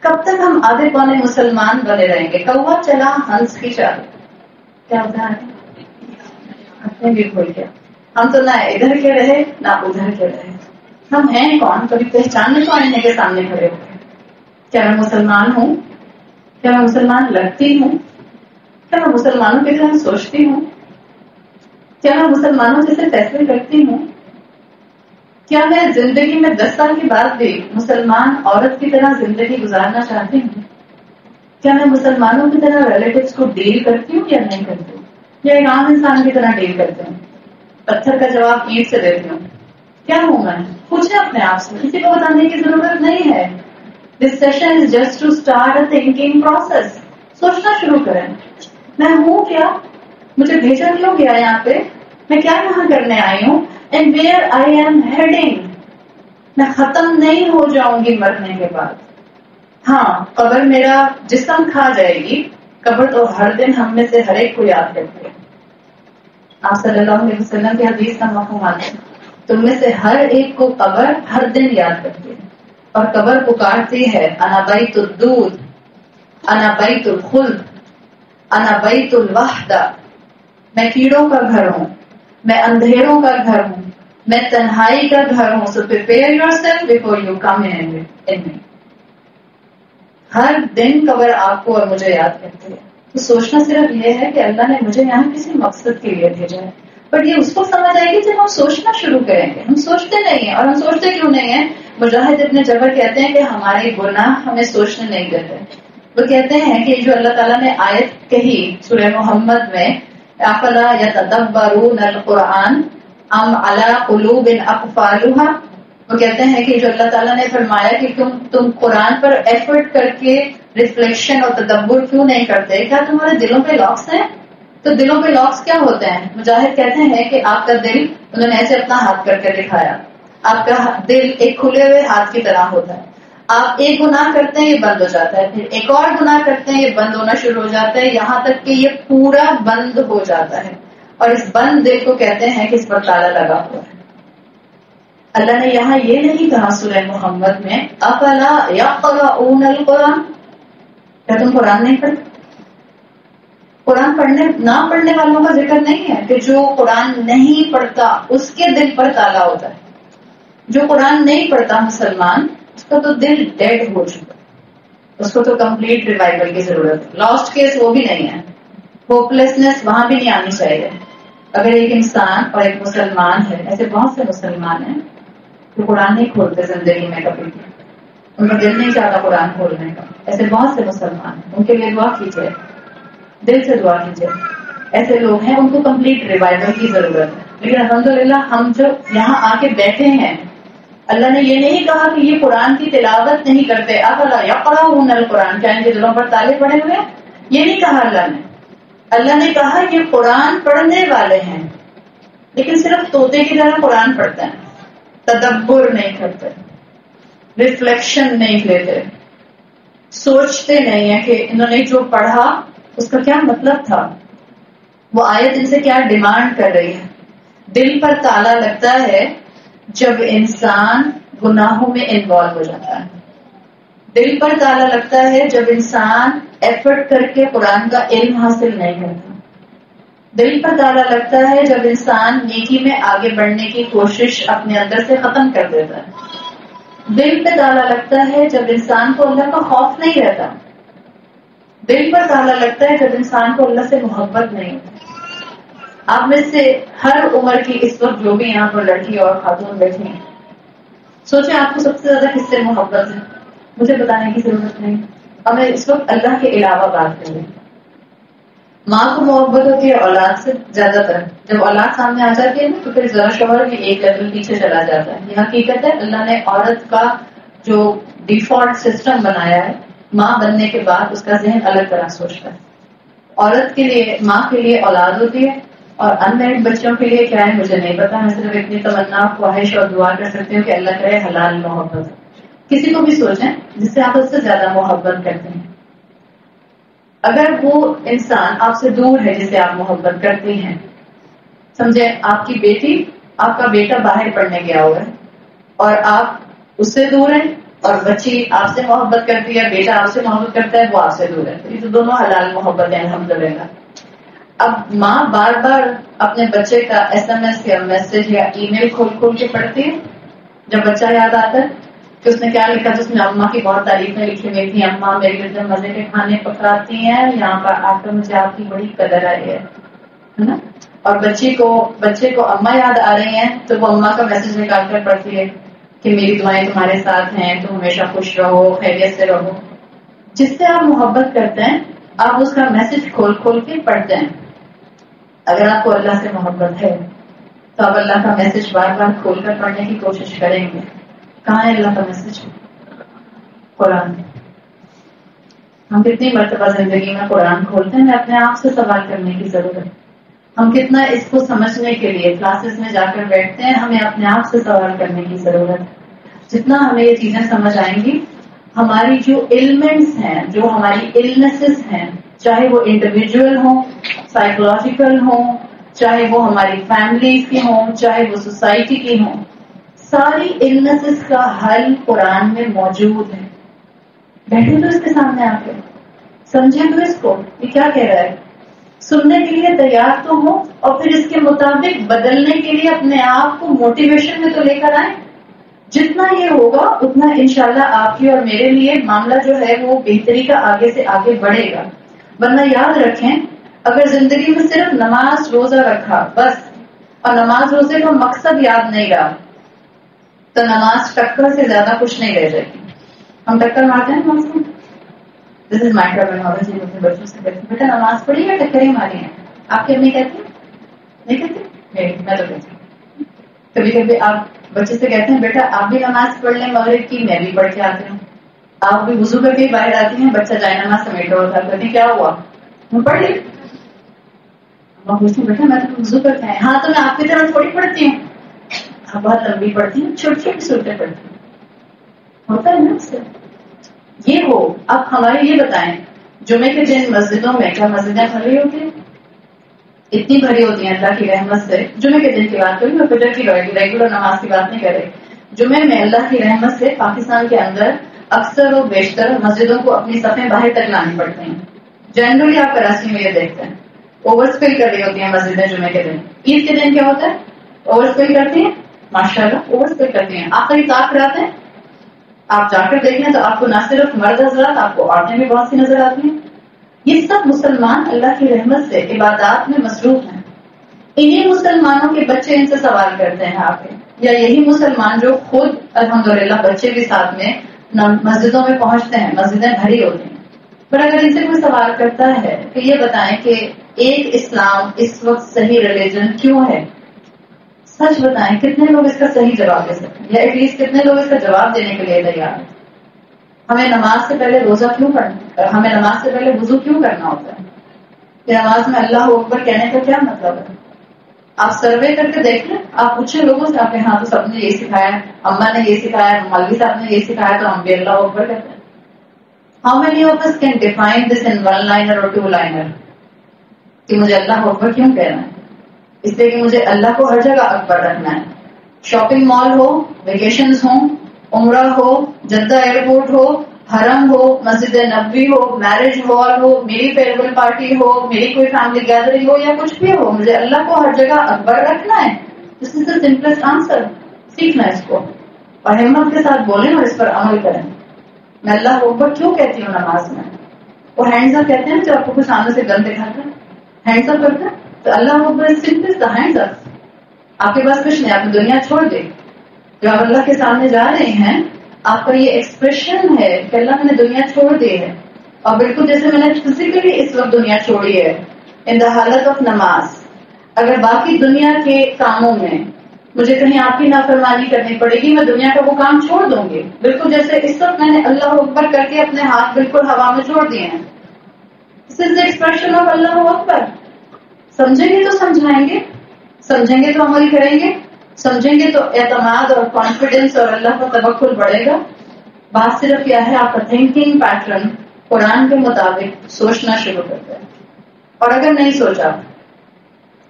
کب تک ہم آدھے پونے مسلمان بنے رہیں گے؟ کوا چلا ہنس کی چال, کیا ہوتا ہے آپ نے بھی بھول گیا. ہم تو نہ ادھر کے رہے نہ ادھر کے رہے. ہم ہیں کون؟ کبھی پہچاننے کو آئینے کے سامنے کھڑے ہو گئے. کیا میں مسلمان ہوں؟ کیا میں مسلمان لگتی ہوں؟ کیا میں مسلمانوں کی طرح سوچتی ہوں؟ کیا میں مسلمانوں جیسے فیصلے کرتی ہوں؟ کیا میں زندگی میں 10 سال کے بعد بھی مسلمان عورت کی طرح زندگی گزارنا چاہتی ہوں؟ کیا میں مسلمانوں کی طرح ریلیٹیوز کو ڈیل کرتی ہوں یا نہیں کرتی ہوں, یا ایک عام انسان کی طرح ڈیل کرتی ہوں؟ پتھر کا جواب اینٹ سے دیتی ہوں. کیا ہوں میں؟ پوچھیں اپنے آپ سے, کسی کو بتانے کی ضرورت نہیں ہے. This session is just to start a thinking process. سوچنا شروع کریں, میں ہوں کیا, مجھے بھیجا کیوں گیا یہاں پہ, میں کیا یہاں کرنے آئی ہوں, and where I am heading. میں ختم نہیں ہو جاؤں گی مرنے کے بعد. ہاں قبر میرا جسم کھا جائے گی, قبر تو ہر دن ہم میں سے ہر ایک کو یاد کرتی ہے. آپ صلی اللہ علیہ وسلم کی حدیث کا مفہوم آتا ہے, تم میں سے ہر ایک کو قبر ہر دن یاد کرتی ہے, اور قبر پکارتی ہے انا بیت الدود, انا بیت الخلد, انا بیت الوحدہ. میں کیڑوں کا گھر ہوں, میں اندھیروں کا گھر ہوں, میں تنہائی کا گھر ہوں. So prepare yourself before you come in me. ہر دن قبر آپ کو اور مجھے یاد کرتی ہے. تو سوچنا صرف یہ ہے کہ اللہ نے مجھے یہاں کسی مقصد کے لیے بھیجا ہے, بٹ یہ اس کو سمجھ آئے گی جب ہم سوچنا شروع کریں گے. ہم سوچتے نہیں ہیں, اور ہم سوچتے کیوں نہیں ہیں؟ مجاہد ابن جبر کہتے ہیں کہ ہمارے گناہ ہمیں سوچنے نہیں دیتے. وہ کہتے ہیں کہ جو اللہ تعالیٰ نے آیت کہی سورہ محمد میں, افلا یتدبرون القرآن ام علی قلوب اقفالها, وہ کہتے ہیں کہ جو اللہ تعالیٰ نے فرمایا کہ تم قرآن پر ایفرٹ کر کے ریفلیکشن اور تدبر کیوں نہیں کرتے, کیا تمہارے دلوں پہ لاکس ہیں؟ تو دلوں پہ لاکس کیا ہوتے ہیں؟ مجاہد کہتے ہیں کہ آپ کا دل, انہوں نے ایسے اپنا ہاتھ کر کے دکھایا, آپ کا دل ایک کھلے ہوئے ہاتھ کی طرح ہوتا ہے. آپ ایک گناہ کرتے ہیں یہ بند ہو جاتا ہے، پھر ایک اور گناہ کرتے ہیں یہ بند ہونا شروع ہو جاتا ہے، یہاں تک کہ یہ پورا بند ہو جاتا ہے. اور اس بند دل کو کہتے ہیں کہ اس پر تالا لگا ہوا ہے. اللہ نے یہاں یہ نہیں کہا سورہ محمد میں افلا یقرؤون القرآن، کیا تم قرآن نہیں پڑھتے؟ قرآن نہ پڑھنے والوں کا ذکر نہیں ہے کہ جو قرآن نہیں پڑھتا اس کے دل پر تالا ہوتا ہے. جو قرآن نہیں پڑھتا مسلمان، اس کا تو دل ڈیڈ ہو چکا ہے، اس کو تو کمپلیٹ ریوائول کی ضرورت ہے. لاسٹ کیس وہ بھی نہیں ہے، ہوپ لیسنس وہاں بھی نہیں آنی چاہیے. اگر ایک انسان اور ایک مسلمان ہے، ایسے بہت سے مسلمان ہیں جو قرآن نہیں کھولتے زندگی میں کبھی بھی، ان کا دل نہیں چاہتا قرآن کھولنے کا، ایسے بہت سے مسلمان ہیں، ان کے لیے دعا کیجیے، دل سے دعا کیجیے. ایسے لوگ ہیں، ان کو کمپلیٹ ریوائول کی ضرورت ہے. لیکن الحمدللہ ہم جو یہاں آ کے بیٹھے ہیں، اللہ نے یہ نہیں کہا کہ یہ قرآن کی تلاوت نہیں کرتے، افلا یقرؤون القرآن، کیا ان کے دلوں پر تالے پڑے ہوئے ہیں؟ یہ نہیں کہا اللہ نے. اللہ نے کہا یہ قرآن پڑھنے والے ہیں، لیکن صرف طوطے کی طرح قرآن پڑھتے ہیں، تدبر نہیں کرتے، ریفلیکشن نہیں لیتے، سوچتے نہیں ہیں کہ انہوں نے جو پڑھا اس کا کیا مطلب تھا، وہ آیت ان سے کیا ڈیمانڈ کر رہی ہے. دل پر تالا لگتا ہے جب انسان گناہوں میں انوالو ہو جاتا ہے. دل پر تالا لگتا ہے جب انسان ایفرٹ کر کے قرآن کا علم حاصل نہیں کرتا. دل پر تالا لگتا ہے جب انسان نیکی میں آگے بڑھنے کی کوشش اپنے اندر سے ختم کر دیتا ہے. دل پہ تالا لگتا ہے جب انسان کو اللہ کا خوف نہیں رہتا. دل پر تالا لگتا ہے جب انسان کو اللہ سے محبت نہیں ہوتی. آپ میں سے ہر عمر کی اس وقت جو بھی یہاں پر لڑکی اور خاتون بیٹھی ہیں، سوچیں آپ کو سب سے زیادہ کس سے محبت ہے؟ مجھے بتانے کی ضرورت نہیں، اور میں اس وقت اللہ کے علاوہ بات کر رہی ہوں. ماں کو محبت ہوتی ہے اولاد سے زیادہ تر. جب اولاد سامنے آ جاتی ہے نا تو پھر ذرا شوہر بھی ایک لیول پیچھے چلا جاتا ہے. یہ حقیقت ہے. اللہ نے عورت کا جو ڈیفالٹ سسٹم بنایا ہے، ماں بننے کے بعد اس کا ذہن الگ طرح سوچتا ہے. عورت کے لیے، ماں کے لیے اولاد ہوتی ہے، اور انمیرڈ بچوں کے لیے کیا ہے مجھے نہیں پتا. میں صرف اتنی تمنا، خواہش اور دعا کر سکتی ہوں کہ اللہ کرے حلال محبت. کسی کو بھی سوچیں جس سے آپ اس سے زیادہ محبت کرتے ہیں. اگر وہ انسان آپ سے دور ہے جسے آپ محبت کرتی ہیں، سمجھے آپ کی بیٹی، آپ کا بیٹا باہر پڑھنے گیا ہوا ہے اور آپ اس سے دور ہیں، اور بچی آپ سے محبت کرتی ہے، بیٹا آپ سے محبت کرتا ہے، وہ آپ سے دور ہے. یہ تو دونوں حلال محبت ہیں الحمدللہ. اب ماں بار بار اپنے بچے کا SMS یا میسج یا ای میل کھول کھول کے پڑھتی ہے. جب بچہ یاد آتا ہے کہ اس نے کیا لکھا، تو اس میں اماں کی بہت تعریفیں لکھی ہوئی تھی، اماں میرے لیے جو مزے کے کھانے پکاتی ہیں، یہاں پر آ کر مجھے آپ کی بڑی قدر آئی ہے نا. اور بچے کو اماں یاد آ رہی ہیں تو وہ اماں کا میسج نکال کر پڑھتی ہے کہ میری دعائیں تمہارے ساتھ ہیں، تم ہمیشہ خوش رہو، خیریت سے رہو. جس سے آپ محبت کرتے ہیں آپ اس کا میسج کھول کھول کے پڑھتے ہیں. اگر آپ کو اللہ سے محبت ہے تو آپ اللہ کا میسج بار بار کھول کر پڑھنے کی کوشش کریں گے. کہاں ہے اللہ کا میسج؟ قرآن. ہم کتنی مرتبہ زندگی میں قرآن کھولتے ہیں؟ اپنے آپ سے سوال کرنے کی ضرورت ہے. ہم کتنا اس کو سمجھنے کے لیے کلاسز میں جا کر بیٹھتے ہیں؟ ہمیں اپنے آپ سے سوال کرنے کی ضرورت ہے. جتنا ہمیں یہ چیزیں سمجھ آئیں گی، ہماری جو ایلمنٹس ہیں، جو ہماری النیسز ہیں، چاہے وہ انڈیویجول ہوں، سائیکولوجیکل ہوں، چاہے وہ ہماری فیملی کی ہوں، چاہے وہ سوسائٹی کی ہوں، ساری النیسز کا حل قرآن میں موجود ہے. بیٹھے تو اس کے سامنے آ کے سمجھے تو اس کو، یہ کیا کہہ رہا ہے، سننے کے لیے تیار تو ہو، اور پھر اس کے مطابق بدلنے کے لیے اپنے آپ کو موٹیویشن میں تو لے کر آئیں. جتنا یہ ہوگا اتنا انشاءاللہ آپ کی اور میرے لیے معاملہ جو ہے وہ بہتری کا آگے سے آگے بڑھے گا. ورنہ یاد رکھیں، اگر زندگی میں صرف نماز روزہ رکھا بس، اور نماز روزے کا مقصد یاد نہیں رہا، تو نماز ٹکر سے زیادہ کچھ نہیں رہ جائے گی. ہم ٹکر مارتے ہیں نماز میں. دس از مائی ٹرمینالوجی. اپنے بچوں سے کہتے ہیں بیٹا نماز پڑھی یا ٹکریں ماری ہیں؟ آپ کی امی کہتی ہیں؟ نہیں کہتی؟ نہیں، میں تو کہتی ہوں. کبھی کبھی آپ بچے سے کہتے ہیں بیٹا آپ بھی نماز پڑھ لیں مغرب کی، میں بھی پڑھ کے آتی ہوں. آپ بھی وضو کر کے باہر آتی ہیں، بچہ جائے نماز سمیٹ ہوتا ہے، کہتی کیا ہوا؟ میں پڑھ لی. پوچھتی بیٹا میں تو وضو کر کے آئے. ہاں تو میں آپ کی طرح تھوڑی پڑھتی ہوں، آپ بہت لمبی پڑھتی ہوں، چھوٹی چھوٹی صورتیں پڑھتی ہوں. ہوتا ہے نا اس سے. یہ ہو. اب ہمارے یہ بتائیں جمعے کے دن مسجدوں میں کیا مسجدیں بھری ہوتی ہیں؟ اتنی بھری ہوتی ہیں اللہ کی رحمت سے. جمعے کے دن کی بات کروں میں فجر کی ریگولر نماز کی بات نہیں کر رہی. جمعے میں اللہ کی رحمت سے پاکستان کے اندر اکثر و بیشتر مسجدوں کو اپنی صفیں باہر تک لانی پڑتی ہیں. جنرلی آپ کراچی میں یہ دیکھتے ہیں اوور اسپل کر رہی ہوتی ہیں مسجدیں جمعے کے دن. عید کے دن کیا ہوتا ہے؟ اوور اسپل کرتی ہیں. ماشاء اللہ اوور اسپل کرتی ہیں. آپ کہیں طاق کراتے ہیں؟ آپ جا کر دیکھیں تو آپ کو نہ صرف مرد حضرات آپ کو عورتیں بھی بہت سی نظر آتی ہیں. یہ سب مسلمان اللہ کی رحمت سے عبادات میں مصروف ہیں. انہی مسلمانوں کے بچے ان سے سوال کرتے ہیں آپ کے, یا یہی مسلمان جو خود الحمدللہ بچے بھی ساتھ میں مسجدوں میں پہنچتے ہیں, مسجدیں بھری ہوتی ہیں. پر اگر ان سے کوئی سوال کرتا ہے کہ یہ بتائیں کہ ایک اسلام اس وقت صحیح ریلیجن کیوں ہے, سچ بتائیں کتنے لوگ اس کا صحیح جواب دے سکتے ہیں, یا ایٹ لیسٹ کتنے لوگ اس کا جواب دینے کے لیے تیار ہیں؟ ہمیں نماز سے پہلے روزہ کیوں پڑھنا, ہمیں نماز سے پہلے وضو کیوں کرنا ہوتا ہے؟ کہ نماز میں اللہ اکبر کہنے کا کیا مطلب ہے؟ آپ سروے کر کے دیکھ لیں, آپ پوچھیں لوگوں سے, آپ کے ہاں تو سب نے یہی سکھایا, اماں نے یہ سکھایا, مولوی صاحب نے یہ سکھایا, تو ہم بھی اللہ اکبر کہتے ہیں. How many of us can define this in one liner or two liner? کہ مجھے اللہ اکبر کیوں کہنا ہے؟ اس لیے کہ مجھے اللہ کو ہر جگہ اکبر رکھنا ہے. شاپنگ مال ہو, ویکیشنز ہوں, عمرہ ہو, جدہ ایئرپورٹ ہو, حرم ہو, مسجد نبوی ہو, میرج ہال ہو, میری فیئرویل پارٹی ہو, میری کوئی فیملی گیدرنگ ہو, یا کچھ بھی ہو, مجھے اللہ کو ہر جگہ اکبر رکھنا ہے. This is the simplest answer. سیکھنا ہے اس کو اور ہمت کے ساتھ بولیں اور اس پر عمل کریں. میں اللہ اکبر کیوں کہتی ہوں نماز میں؟ وہ ہینڈز اپ کہتے ہیں جب آپ کو کوئی سامنے سے گن دکھاتا ہے, ہینڈز اپ کرتا ہے, تو اللہ اکبر سمپل دا ہینڈز اپ. آپ کے پاس کچھ نہیں, آپ نے دنیا چھوڑ دی. جو آپ اللہ کے سامنے جا رہے ہیں, آپ کا یہ ایکسپریشن ہے کہ اللہ میں نے دنیا چھوڑ دی ہے, اور بالکل جیسے میں نے فزیکلی اس وقت دنیا چھوڑی ہے ان دا حالت آف نماز. اگر باقی دنیا کے کاموں میں مجھے کہیں آپ کی نافرمانی کرنی پڑے گی, میں دنیا کا وہ کام چھوڑ دوں گی, بالکل جیسے اس وقت میں نے اللہ اکبر کر کے اپنے ہاتھ بالکل ہوا میں چھوڑ دیے ہیں. دس از دا ایکسپریشن آف اللہ اکبر. سمجھیں گے تو سمجھائیں گے, سمجھیں گے تو عمل کریں گے, سمجھیں گے تو اعتماد اور کانفیڈینس اور اللہ کا توکل بڑھے گا. بات صرف کیا ہے, آپ کا تھنکنگ پیٹرن قرآن کے مطابق سوچنا شروع کرتے ہیں. اور اگر نہیں سوچا,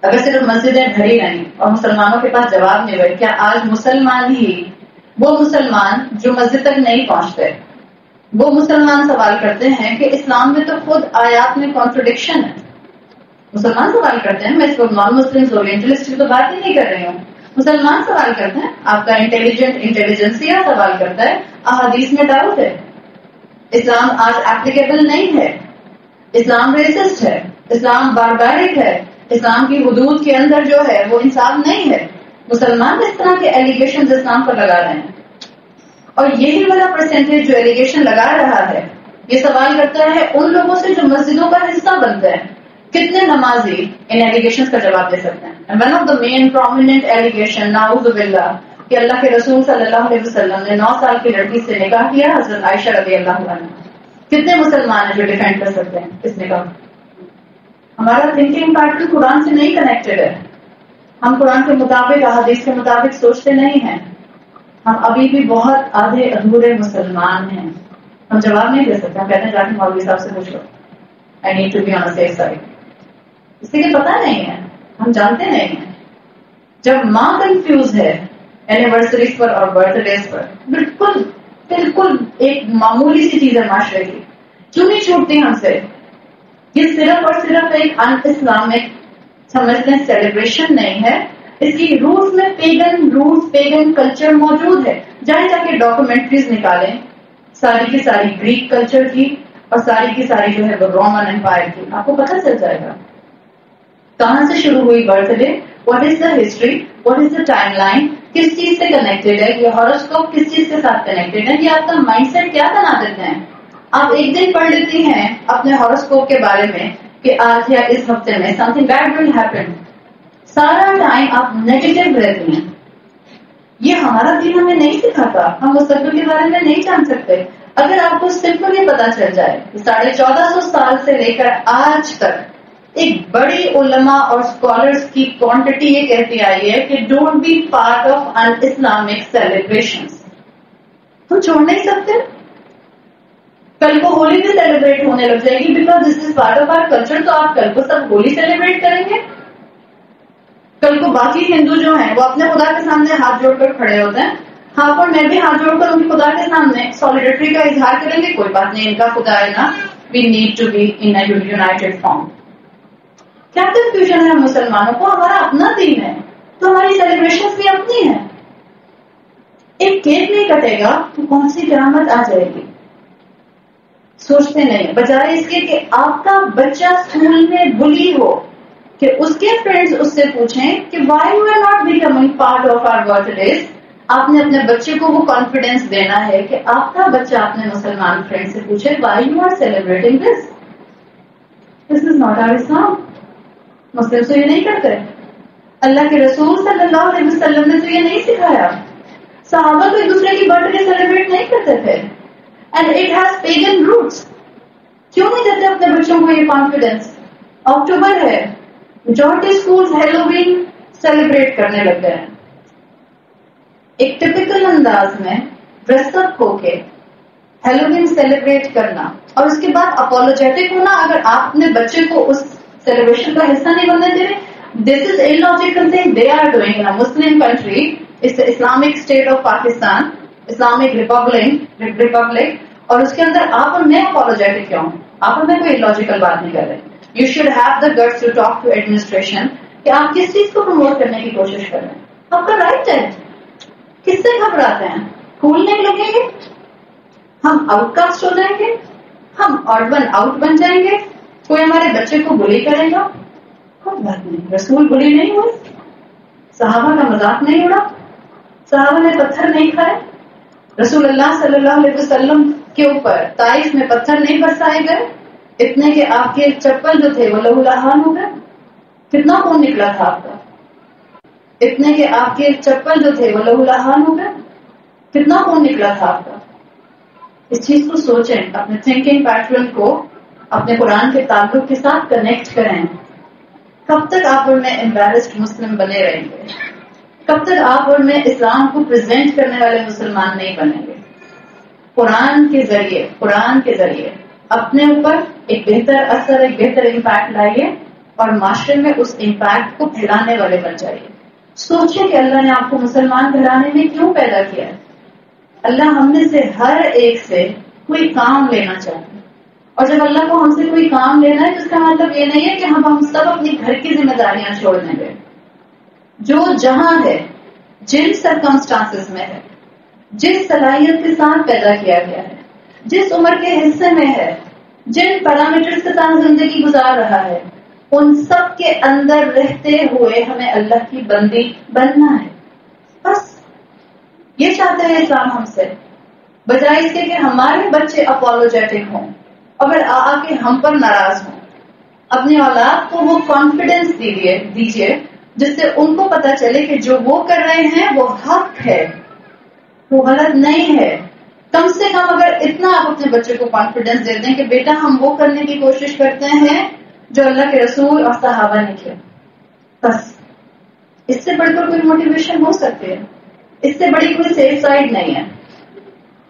اگر صرف مسجدیں بھری رہیں اور مسلمانوں کے پاس جواب نہیں رہے, کیا آج مسلمان ہی وہ مسلمان جو مسجد تک نہیں پہنچتے, وہ مسلمان سوال کرتے ہیں کہ اسلام میں تو خود آیات میں کانٹرڈکشن ہے. مسلمان سوال کرتے ہیں, میں اس وقت نان مسلم اورینٹلسٹ کی تو بات ہی نہیں کر رہی ہوں, مسلمان سوال کرتے ہیں. آپ کا انٹیلیجنسیا سوال کرتا ہے, احادیث میں ڈاؤٹ ہے, اسلام آج ایپلیکیبل نہیں ہے, اسلام ریسسٹ ہے, اسلام باربیرک ہے, اسلام کی حدود کے اندر جو ہے وہ انصاف نہیں ہے. مسلمان اس طرح کے ایلیگیشن اسلام پر لگا رہے ہیں, اور یہی والا پرسنٹیج جو ایلیگیشن لگا رہا ہے یہ سوال کرتا ہے ان لوگوں سے جو مسجدوں کا حصہ بنتے ہیں. کتنے نمازی ان ایلیگیشنز کا جواب دے سکتے ہیں؟ And one of the main prominent allegation, نعوذ باللہ, کہ اللہ کے رسول صلی اللہ علیہ وسلم نے 9 سال کی لڑکی سے نکاح کیا, حضرت عائشہ رضی اللہ عنہ. کتنے مسلمان ہیں جو ڈیفینڈ کر سکتے ہیں اس نکاح؟ ہمارا تھنکنگ پیٹرن قرآن سے نہیں کنیکٹڈ ہے. ہم قرآن کے مطابق, احادیث کے مطابق سوچتے نہیں ہیں. ہم ابھی بھی بہت آدھے ادھورے مسلمان ہیں. ہم جواب نہیں دے سکتے. ہم کہتے ہیں جا کے مولوی صاحب سے پوچھو, I need to be on a safe side. اس لیے پتہ نہیں ہے, ہم جانتے نہیں ہیں. جب ماں کنفیوز ہے اینیورسریز پر اور برتھ ڈیز پر, بالکل بالکل ایک معمولی سی چیز ہے معاشرے کی, کیوں نہیں چھوٹتی ہم سے؟ یہ صرف اور صرف ایک ان اسلامک سمجھتے ہیں سیلیبریشن نہیں ہے, اس کی روٹس میں پیگن کلچر موجود ہے. جائیں جا کے ڈاکومنٹریز نکالیں ساری کی ساری گریک کلچر کی اور ساری کی ساری جو ہے وہ رومن امپائر کی, آپ کو پتہ چل جائے گا کہاں سے شروع ہوئی birth day, what is the history, what is the time line, کس چیز سے کنیکٹڈ ہے, یہ ہاروسکوپ کس چیز کے ساتھ کنیکٹڈ ہے, یہ آپ کا مائنڈ سیٹ کیا بنا دیتے ہیں. آپ ایک دن پڑھ لیتی ہیں اپنے ہاروسکوپ کے بارے میں کہ آج یا اس ہفتے میں something bad will happen, سارا ٹائم آپ نیگیٹو رہتی ہیں. یہ ہمارا دین ہمیں نہیں سکھاتا, ہم مستقبل کے بارے میں نہیں جان سکتے. اگر آپ کو سمپل یہ پتا چل جائے 1450 سال سے لے کر آج تک ایک بڑی علماء اور اسکالرس کی کوانٹٹی یہ کہتی آئی ہے کہ don't be part of in Islamic celebrations, ہم چھوڑ نہیں سکتے. کل کو ہولی بھی سیلیبریٹ ہونے لگ جائے گی because this is part of our culture. تو آپ کل کو سب ہولی سیلیبریٹ کریں گے. کل کو باقی ہندو جو ہیں وہ اپنے خدا کے سامنے ہاتھ جوڑ کر کھڑے ہوتے ہیں. ہاں پر میں بھی ہاتھ جوڑ کر ان کے خدا کے سامنے سالیڈیٹری کا اظہار کریں گے. کوئی بات نہیں, ان کا خدا ہے نا, we need to be in a united form. کیا کنفیوژن ہے مسلمانوں کو؟ ہمارا اپنا دین ہے تو ہماری سیلیبریشن بھی اپنی ہے. ایک کیک نہیں کٹے گا تو کون سی قیامت آ جائے گی؟ سوچتے نہیں. بجائے اس کے کہ آپ کا بچہ اسکول میں بلی ہو کہ اس کے فرینڈز اس سے پوچھیں کہ why you are not becoming part of our birthdays. آپ نے اپنے بچے کو وہ کانفیڈینس دینا ہے کہ آپ کا بچہ اپنے مسلمان فرینڈ سے پوچھے why you are celebrating this. This is not our Islam. مسلم تو یہ نہیں کرتے. اللہ کے رسول صلی اللہ علیہ وسلم نے تو یہ نہیں سکھایا. صحابہ تو ایک دوسرے کی برتھ ڈے سیلیبریٹ نہیں کرتے تھے. And it has pagan roots. کیوں نہیں دیتے اپنے بچوں کو یہ کانفیڈینس؟ اکتوبر ہے, میجورٹی اسکول ہیلووین سیلیبریٹ کرنے لگ گئے ہیں. ایک ٹپکل انداز میں ڈریس اپ ہو کے ہیلووین سیلیبریٹ کرنا اور اس کے بعد اپولوجیٹک ہونا اگر آپ اپنے بچے کو اس سیلیبریشن کا حصہ نہیں بننے دے رہے. دس از illogical thing they are doing in a Muslim country. It's the Islamic State of Pakistan, Islamic Republic, اور اس کے اندر آپ اور میں اپولوجیٹک کیوں؟ آپ اور میں کوئی illogical بات نہیں کر رہے. You should have the guts to talk to administration کہ آپ کس چیز کو پروموٹ کرنے کی کوشش کر رہے ہیں. آپ کا رائٹ ہے. کس سے گھبراتے ہیں؟ کول نہیں لگیں گے, ہم آؤٹ کاسٹ ہو جائیں گے, ہم آڈ ون آؤٹ بن جائیں گے, کوئی ہمارے بچے کو بلی کرے گا. کوئی بات نہیں, رسول بلی نہیں ہوئے, صحابہ کا مذاق نہیں اڑا, صحابہ نے پتھر نہیں کھائے, رسول اللہ صلی اللہ علیہ وسلم کے اوپر طائف میں پتھر نہیں برسائے گئے اتنے کہ آپ کے چپل جو تھے وہ لہو لہان ہو گئے. کتنا خون نکلا تھا آپ کا؟ اتنے کہ آپ کے چپل جو تھے وہ لہو لہان ہو گئے. کتنا خون نکلا تھا آپ کا؟ اس چیز کو سوچیں, اپنے تھنکنگ پیٹرن کو اپنے قرآن کے تعلق کے ساتھ کنیکٹ کریں. کب تک آپ اور میں امبیرسڈ مسلم بنے رہیں گے؟ کب تک آپ اور میں اسلام کو پریزنٹ کرنے والے مسلمان نہیں بنیں گے؟ قرآن کے ذریعے اپنے اوپر ایک بہتر اثر, ایک بہتر امپیکٹ لائیے اور معاشرے میں اس امپیکٹ کو پھیلانے والے بن جائیے. سوچیں کہ اللہ نے آپ کو مسلمان گھرانے میں کیوں پیدا کیا ہے. اللہ ہم میں سے ہر ایک سے کوئی کام لینا چاہتے ہیں, اور جب اللہ کو ہم سے کوئی کام لینا ہے تو اس کا مطلب یہ نہیں ہے کہ ہم سب اپنی گھر کی ذمہ داریاں چھوڑ دیں گے. جو جہاں ہے, جن سرکمسٹانسز میں ہے, جس صلاحیت کے ساتھ پیدا کیا گیا ہے, جس عمر کے حصے میں ہے, جن پیرامیٹرز کے ساتھ زندگی گزار رہا ہے, ان سب کے اندر رہتے ہوئے ہمیں اللہ کی بندی بننا ہے. بس یہ چاہتے ہیں اسلام ہم سے, بجائے اس کے کہ ہمارے بچے اپولوجیٹک ہوں اگر آ کے ہم پر ناراض ہوں. اپنی اولاد کو وہ کانفیڈینس دیجیے جس سے ان کو پتا چلے کہ جو وہ کر رہے ہیں وہ حق ہے, وہ غلط نہیں ہے. کم سے کم اگر اتنا آپ اپنے بچے کو کانفیڈینس دے دیں کہ بیٹا ہم وہ کرنے کی کوشش کرتے ہیں جو اللہ کے رسول اور صحابہ نے کیا, بس اس سے بڑھ کر کوئی موٹیویشن ہو سکتی ہے, اس سے بڑی کوئی سیف سائڈ نہیں ہے.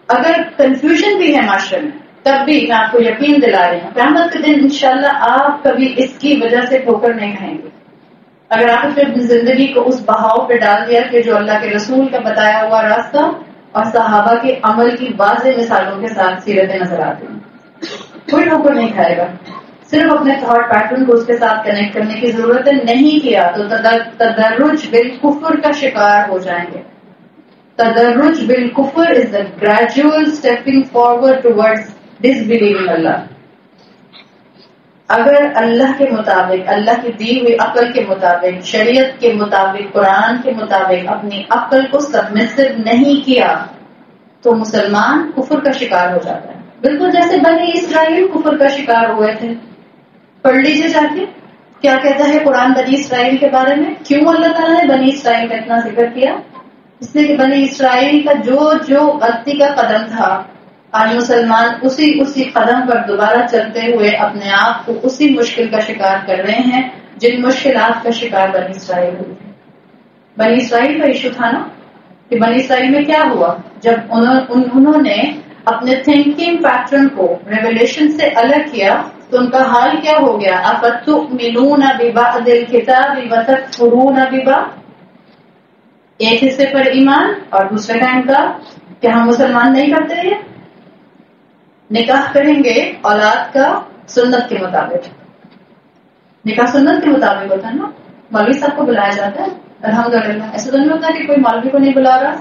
اگر کنفیوژن بھی ہے معاشرے میں تب بھی میں آپ کو یقین دلا رہی ہوں قیامت کے دن انشاءاللہ آپ کبھی اس کی وجہ سے ٹھوکر نہیں کھائیں گے. اگر آپ نے اپنی زندگی کو اس بہاؤ پہ ڈال دیا کہ جو اللہ کے رسول کا بتایا ہوا راستہ اور صحابہ کے عمل کی واضح مثالوں کے ساتھ سیرتیں نظر آتی ہیں, کوئی ٹھوکر نہیں کھائے گا. صرف اپنے تھاٹ پیٹرن کو اس کے ساتھ کنیکٹ کرنے کی ضرورت ہے. نہیں کیا تو تدرج بالکفر کا شکار ہو جائیں گے. تدرج بالکفر از the gradual stepping forward towards disbelieving Allah. اگر اللہ کے مطابق, اللہ کی دی ہوئی عقل کے مطابق, شریعت کے مطابق, قرآن کے مطابق اپنی عقل کو سبمسو نہیں کیا تو مسلمان کفر کا شکار ہو جاتا ہے. بالکل جیسے بنی اسرائیل کفر کا شکار ہوئے تھے. پڑھ لیجیے جا کے کیا کہتا ہے قرآن بنی اسرائیل کے بارے میں. کیوں اللہ تعالیٰ نے بنی اسرائیل کا اتنا ذکر کیا؟ اس لیے کہ بنی اسرائیل کا جو غلطی کا قدم تھا آج مسلمان اسی قدم پر دوبارہ چلتے ہوئے اپنے آپ کو اسی مشکل کا شکار کر رہے ہیں جن مشکلات کا شکار بنی اسرائیل ہوئی تھی. بنی اسرائیل کا ایشو تھا نا کہ بنی اسرائیل میں کیا ہوا جب انہوں نے اپنے تھنکنگ پیٹرن کو ریولیشن سے الگ کیا تو ان کا حال کیا ہو گیا؟ افتؤمنون ببعض الکتاب وتکفرون ببعض، ایک حصے پر ایمان اور دوسرے کا انکار. کیا ہم مسلمان نہیں کرتے؟ یہ نکاح کریں گے اولاد کا سنت کے مطابق، نکاح سنت کے مطابق ہوتا ہے نا. مولوی صاحب کو بلایا جاتا ہے الحمدللہ. ایسا تو نہیں ہوتا کہ کوئی مولوی کو نہیں بلا رہا،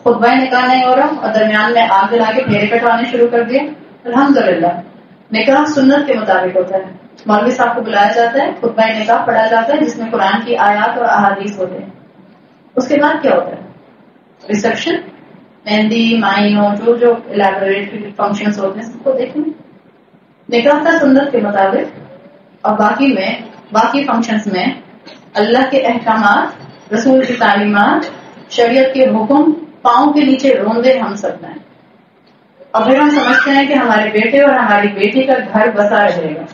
خطبہ نکاح نہیں ہو رہا اور درمیان میں آگ جلا کے پھیرے کٹوانے شروع کر دیے. الحمدللہ نکاح سنت کے مطابق ہوتا ہے. مولوی صاحب کو بلایا جاتا ہے، خطبہ نکاح پڑھا جاتا ہے جس میں قرآن کی آیات اور احادیث ہوتے ہیں. اس کے بعد کیا ہوتا ہے؟ ریسیپشن، مہندی، مائنو، جو الیبوریٹ فنکشنز ہوتے ہیں سب کو دیکھیں. نکاح کا سنت کے مطابق اور باقی فنکشنز میں اللہ کے احکامات، رسول کی تعلیمات، شریعت کے حکم پاؤں کے نیچے روندے ہم سب ہیں. اور پھر ہم سمجھتے ہیں کہ ہمارے بیٹے اور ہماری بیٹی کا گھر بسا رہے گا.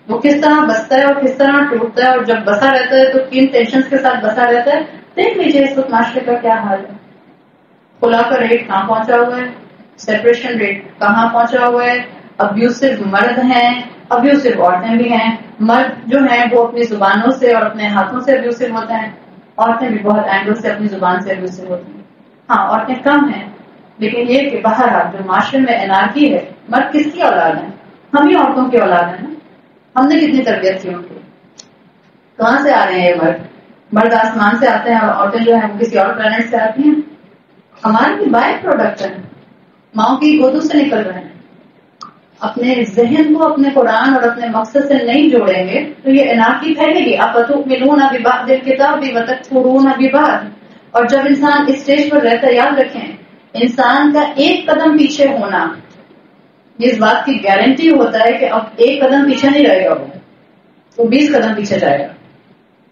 وہ کس طرح بستا ہے اور کس طرح ٹوٹتا ہے، اور جب بسا رہتا ہے تو کن ٹینشنز کے ساتھ بسا رہتا ہے. دیکھ لیجیے اس وقت معاشرے کا کیا حال ہے. خلا کا ریٹ کہاں پہنچا ہوا ہے، سیپریشن ریٹ کہاں پہنچا ہوا ہے. ابیوسو مرد ہیں، ابیوسو عورتیں بھی ہیں. مرد جو ہیں وہ اپنی زبانوں سے اور اپنے ہاتھوں سے ابیوسو ہوتے ہیں، عورتیں بھی بہت اینگل سے اپنی زبان سے ابیوسو ہوتی ہیں. ہاں عورتیں کم ہیں، لیکن یہ کہ بہرحال جو معاشرے میں انارکی ہے. مرد کس کی اولاد ہے؟ ہم ہی عورتوں کی اولاد ہیں نا. ہم نے کتنی تربیت کی ان کی. کہاں سے آ رہے ہیں یہ مرد آسمان سے آتے ہیں اور عورتیں جو ہیں وہ کسی اور پلانٹ سے آتی ہیں. ہماری بائی پروڈکٹ ہے، ماؤں کی گودوں سے نکل رہے ہیں. اپنے ذہن کو اپنے قرآن اور اپنے مقصد سے نہیں جوڑیں گے تو یہ انارکی پھیلے گی. افتؤمنون ببعض الکتاب وتکفرون ببعض. اور جب انسان اس اسٹیج پر رہتا ہے، یاد رکھیں انسان کا ایک قدم پیچھے ہونا یہ اس بات کی گارنٹی ہوتا ہے کہ اب ایک قدم پیچھے نہیں رہے گا، وہ 20 قدم پیچھے جائے گا.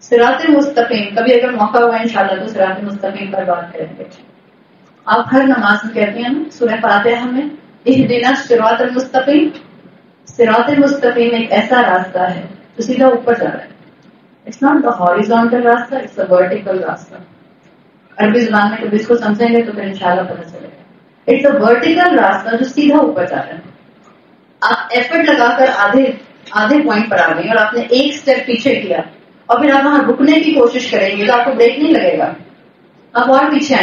صراط مستقیم، کبھی اگر موقع ہوا انشاءاللہ تو صراط مستقیم پر بات کریں گے. آپ ہر نماز میں کہتی ہیں نا سورہ فاتحہ میں اہدنا الصراط المستقیم. صراط المستقیم ایک ایسا راستہ ہے جو سیدھا اوپر جا رہا ہے. اٹس ناٹ دا ہاریزونٹل راستہ، اٹس دا ورٹیکل راستہ. عربی زبان میں کبھی اس کو سمجھیں گے تو پھر انشاءاللہ پتہ چلے گا. اٹس اے ورٹیکل راستہ جو سیدھا اوپر جا رہا ہے. آپ ایفرٹ لگا کر آدھے پوائنٹ پر آ گئی اور آپ نے ایک اسٹیپ پیچھے کیا اور پھر آپ وہاں رکنے کی کوشش کریں گے تو آپ کو بریک نہیں لگے گا. آپ اور پیچھے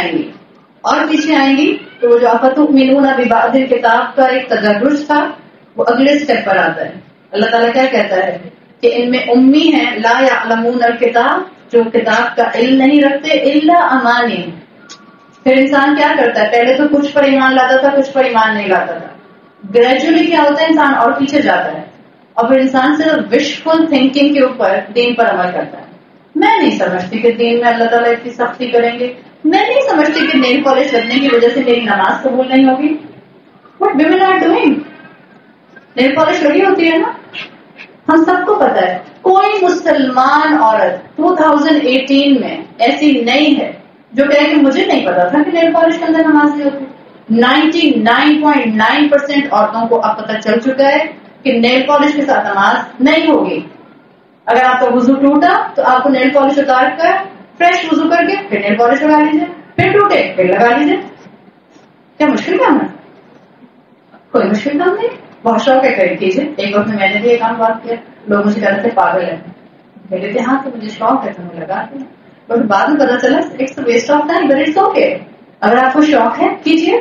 آئیں گی تو وہ جو افتؤمنون ببعض الکتاب کا ایک تدرج تھا وہ اگلے اسٹیپ پر آتا ہے. اللہ تعالیٰ کیا کہتا ہے کہ ان میں امی ہیں لا یعلمون الکتاب، جو کتاب کا علم نہیں رکھتے، الا امانی. پھر انسان کیا کرتا ہے؟ پہلے تو کچھ پر ایمان لاتا تھا، کچھ پر ایمان نہیں لاتا تھا. گریجولی کیا ہوتا ہے؟ انسان اور پیچھے جاتا ہے اور پھر انسان صرف وشفل تھنکنگ کے اوپر دین پر عمل کرتا ہے. میں نہیں سمجھتی کہ دین میں اللہ تعالیٰ اتنی سختی کریں گے. میں نہیں سمجھتی کہ نیل پالش لگنے کی وجہ سے میری نماز قبول نہیں ہوگی. What women are doing؟ Nail polish لگی ہوتی ہے نا، ہم سب کو پتا ہے. کوئی مسلمان عورت 2018 میں ایسی نہیں ہے جو کہے کہ مجھے نہیں پتا تھا کہ نیل پالش کے اندر نماز نہیں ہوتی. 99.9% عورتوں کو اب پتہ چل چکا ہے کہ نیل پالش کے ساتھ نماز نہیں ہوگی. اگر آپ کا وضو ٹوٹا تو آپ کو نیل پالش اتار کر فریش وضو کر کے پھر نیل پالش لگا لیجیے، پھر ٹوٹے پھر لگا لیجیے. کیا مشکل کام ہے؟ کوئی مشکل کام نہیں. بہت شوق ہے کر کیجیے. ایک وقت میں نے بھی یہ کام بات کیا، لوگ مجھے کہتے تھے پاگل ہے. میں کہتے ہاں تو مجھے شوق ہے تو میں لگاتی ہوں. بٹ بعد میں پتا چلا it's waste of time, but it's okay. اگر آپ کو شوق ہے کیجیے.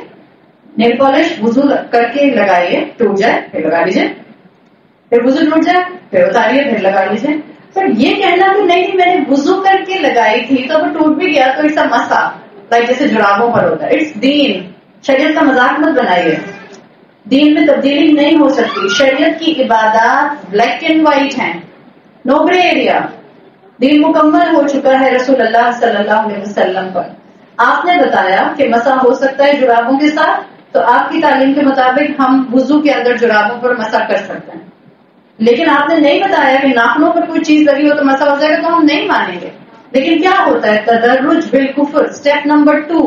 نیل پالش وضو کر کے لگائیے، ٹوٹ جائے پھر لگا لیجیے، پھر وضو ٹوٹ جائے پھر اتاریے پھر لگا لیجیے. پر یہ کہنا کہ نہیں میں نے وضو کر کے لگائی تھی تو وہ ٹوٹ بھی گیا تو اٹس اے مسا، لائک جیسے جرابوں پر ہوتا ہے. اٹس دین. شریعت کا مذاق مت بنائیے. دین میں تبدیلی نہیں ہو سکتی. شریعت کی عبادات بلیک اینڈ وائٹ ہیں، نو گرے ایریا. دین مکمل ہو چکا ہے رسول اللہ صلی اللہ علیہ وسلم پر. آپ نے بتایا کہ مسا ہو سکتا ہے جرابوں کے ساتھ، تو آپ کی تعلیم کے مطابق ہم وضو کے اندر جرابوں پر مسا کر سکتے ہیں. لیکن آپ نے نہیں بتایا کہ ناخنوں پر کوئی چیز لگی ہو تو مسا ہو جائے گا، تو ہم نہیں مانیں گے. لیکن کیا ہوتا ہے؟ تدرج بالکفر. اسٹیپ نمبر 2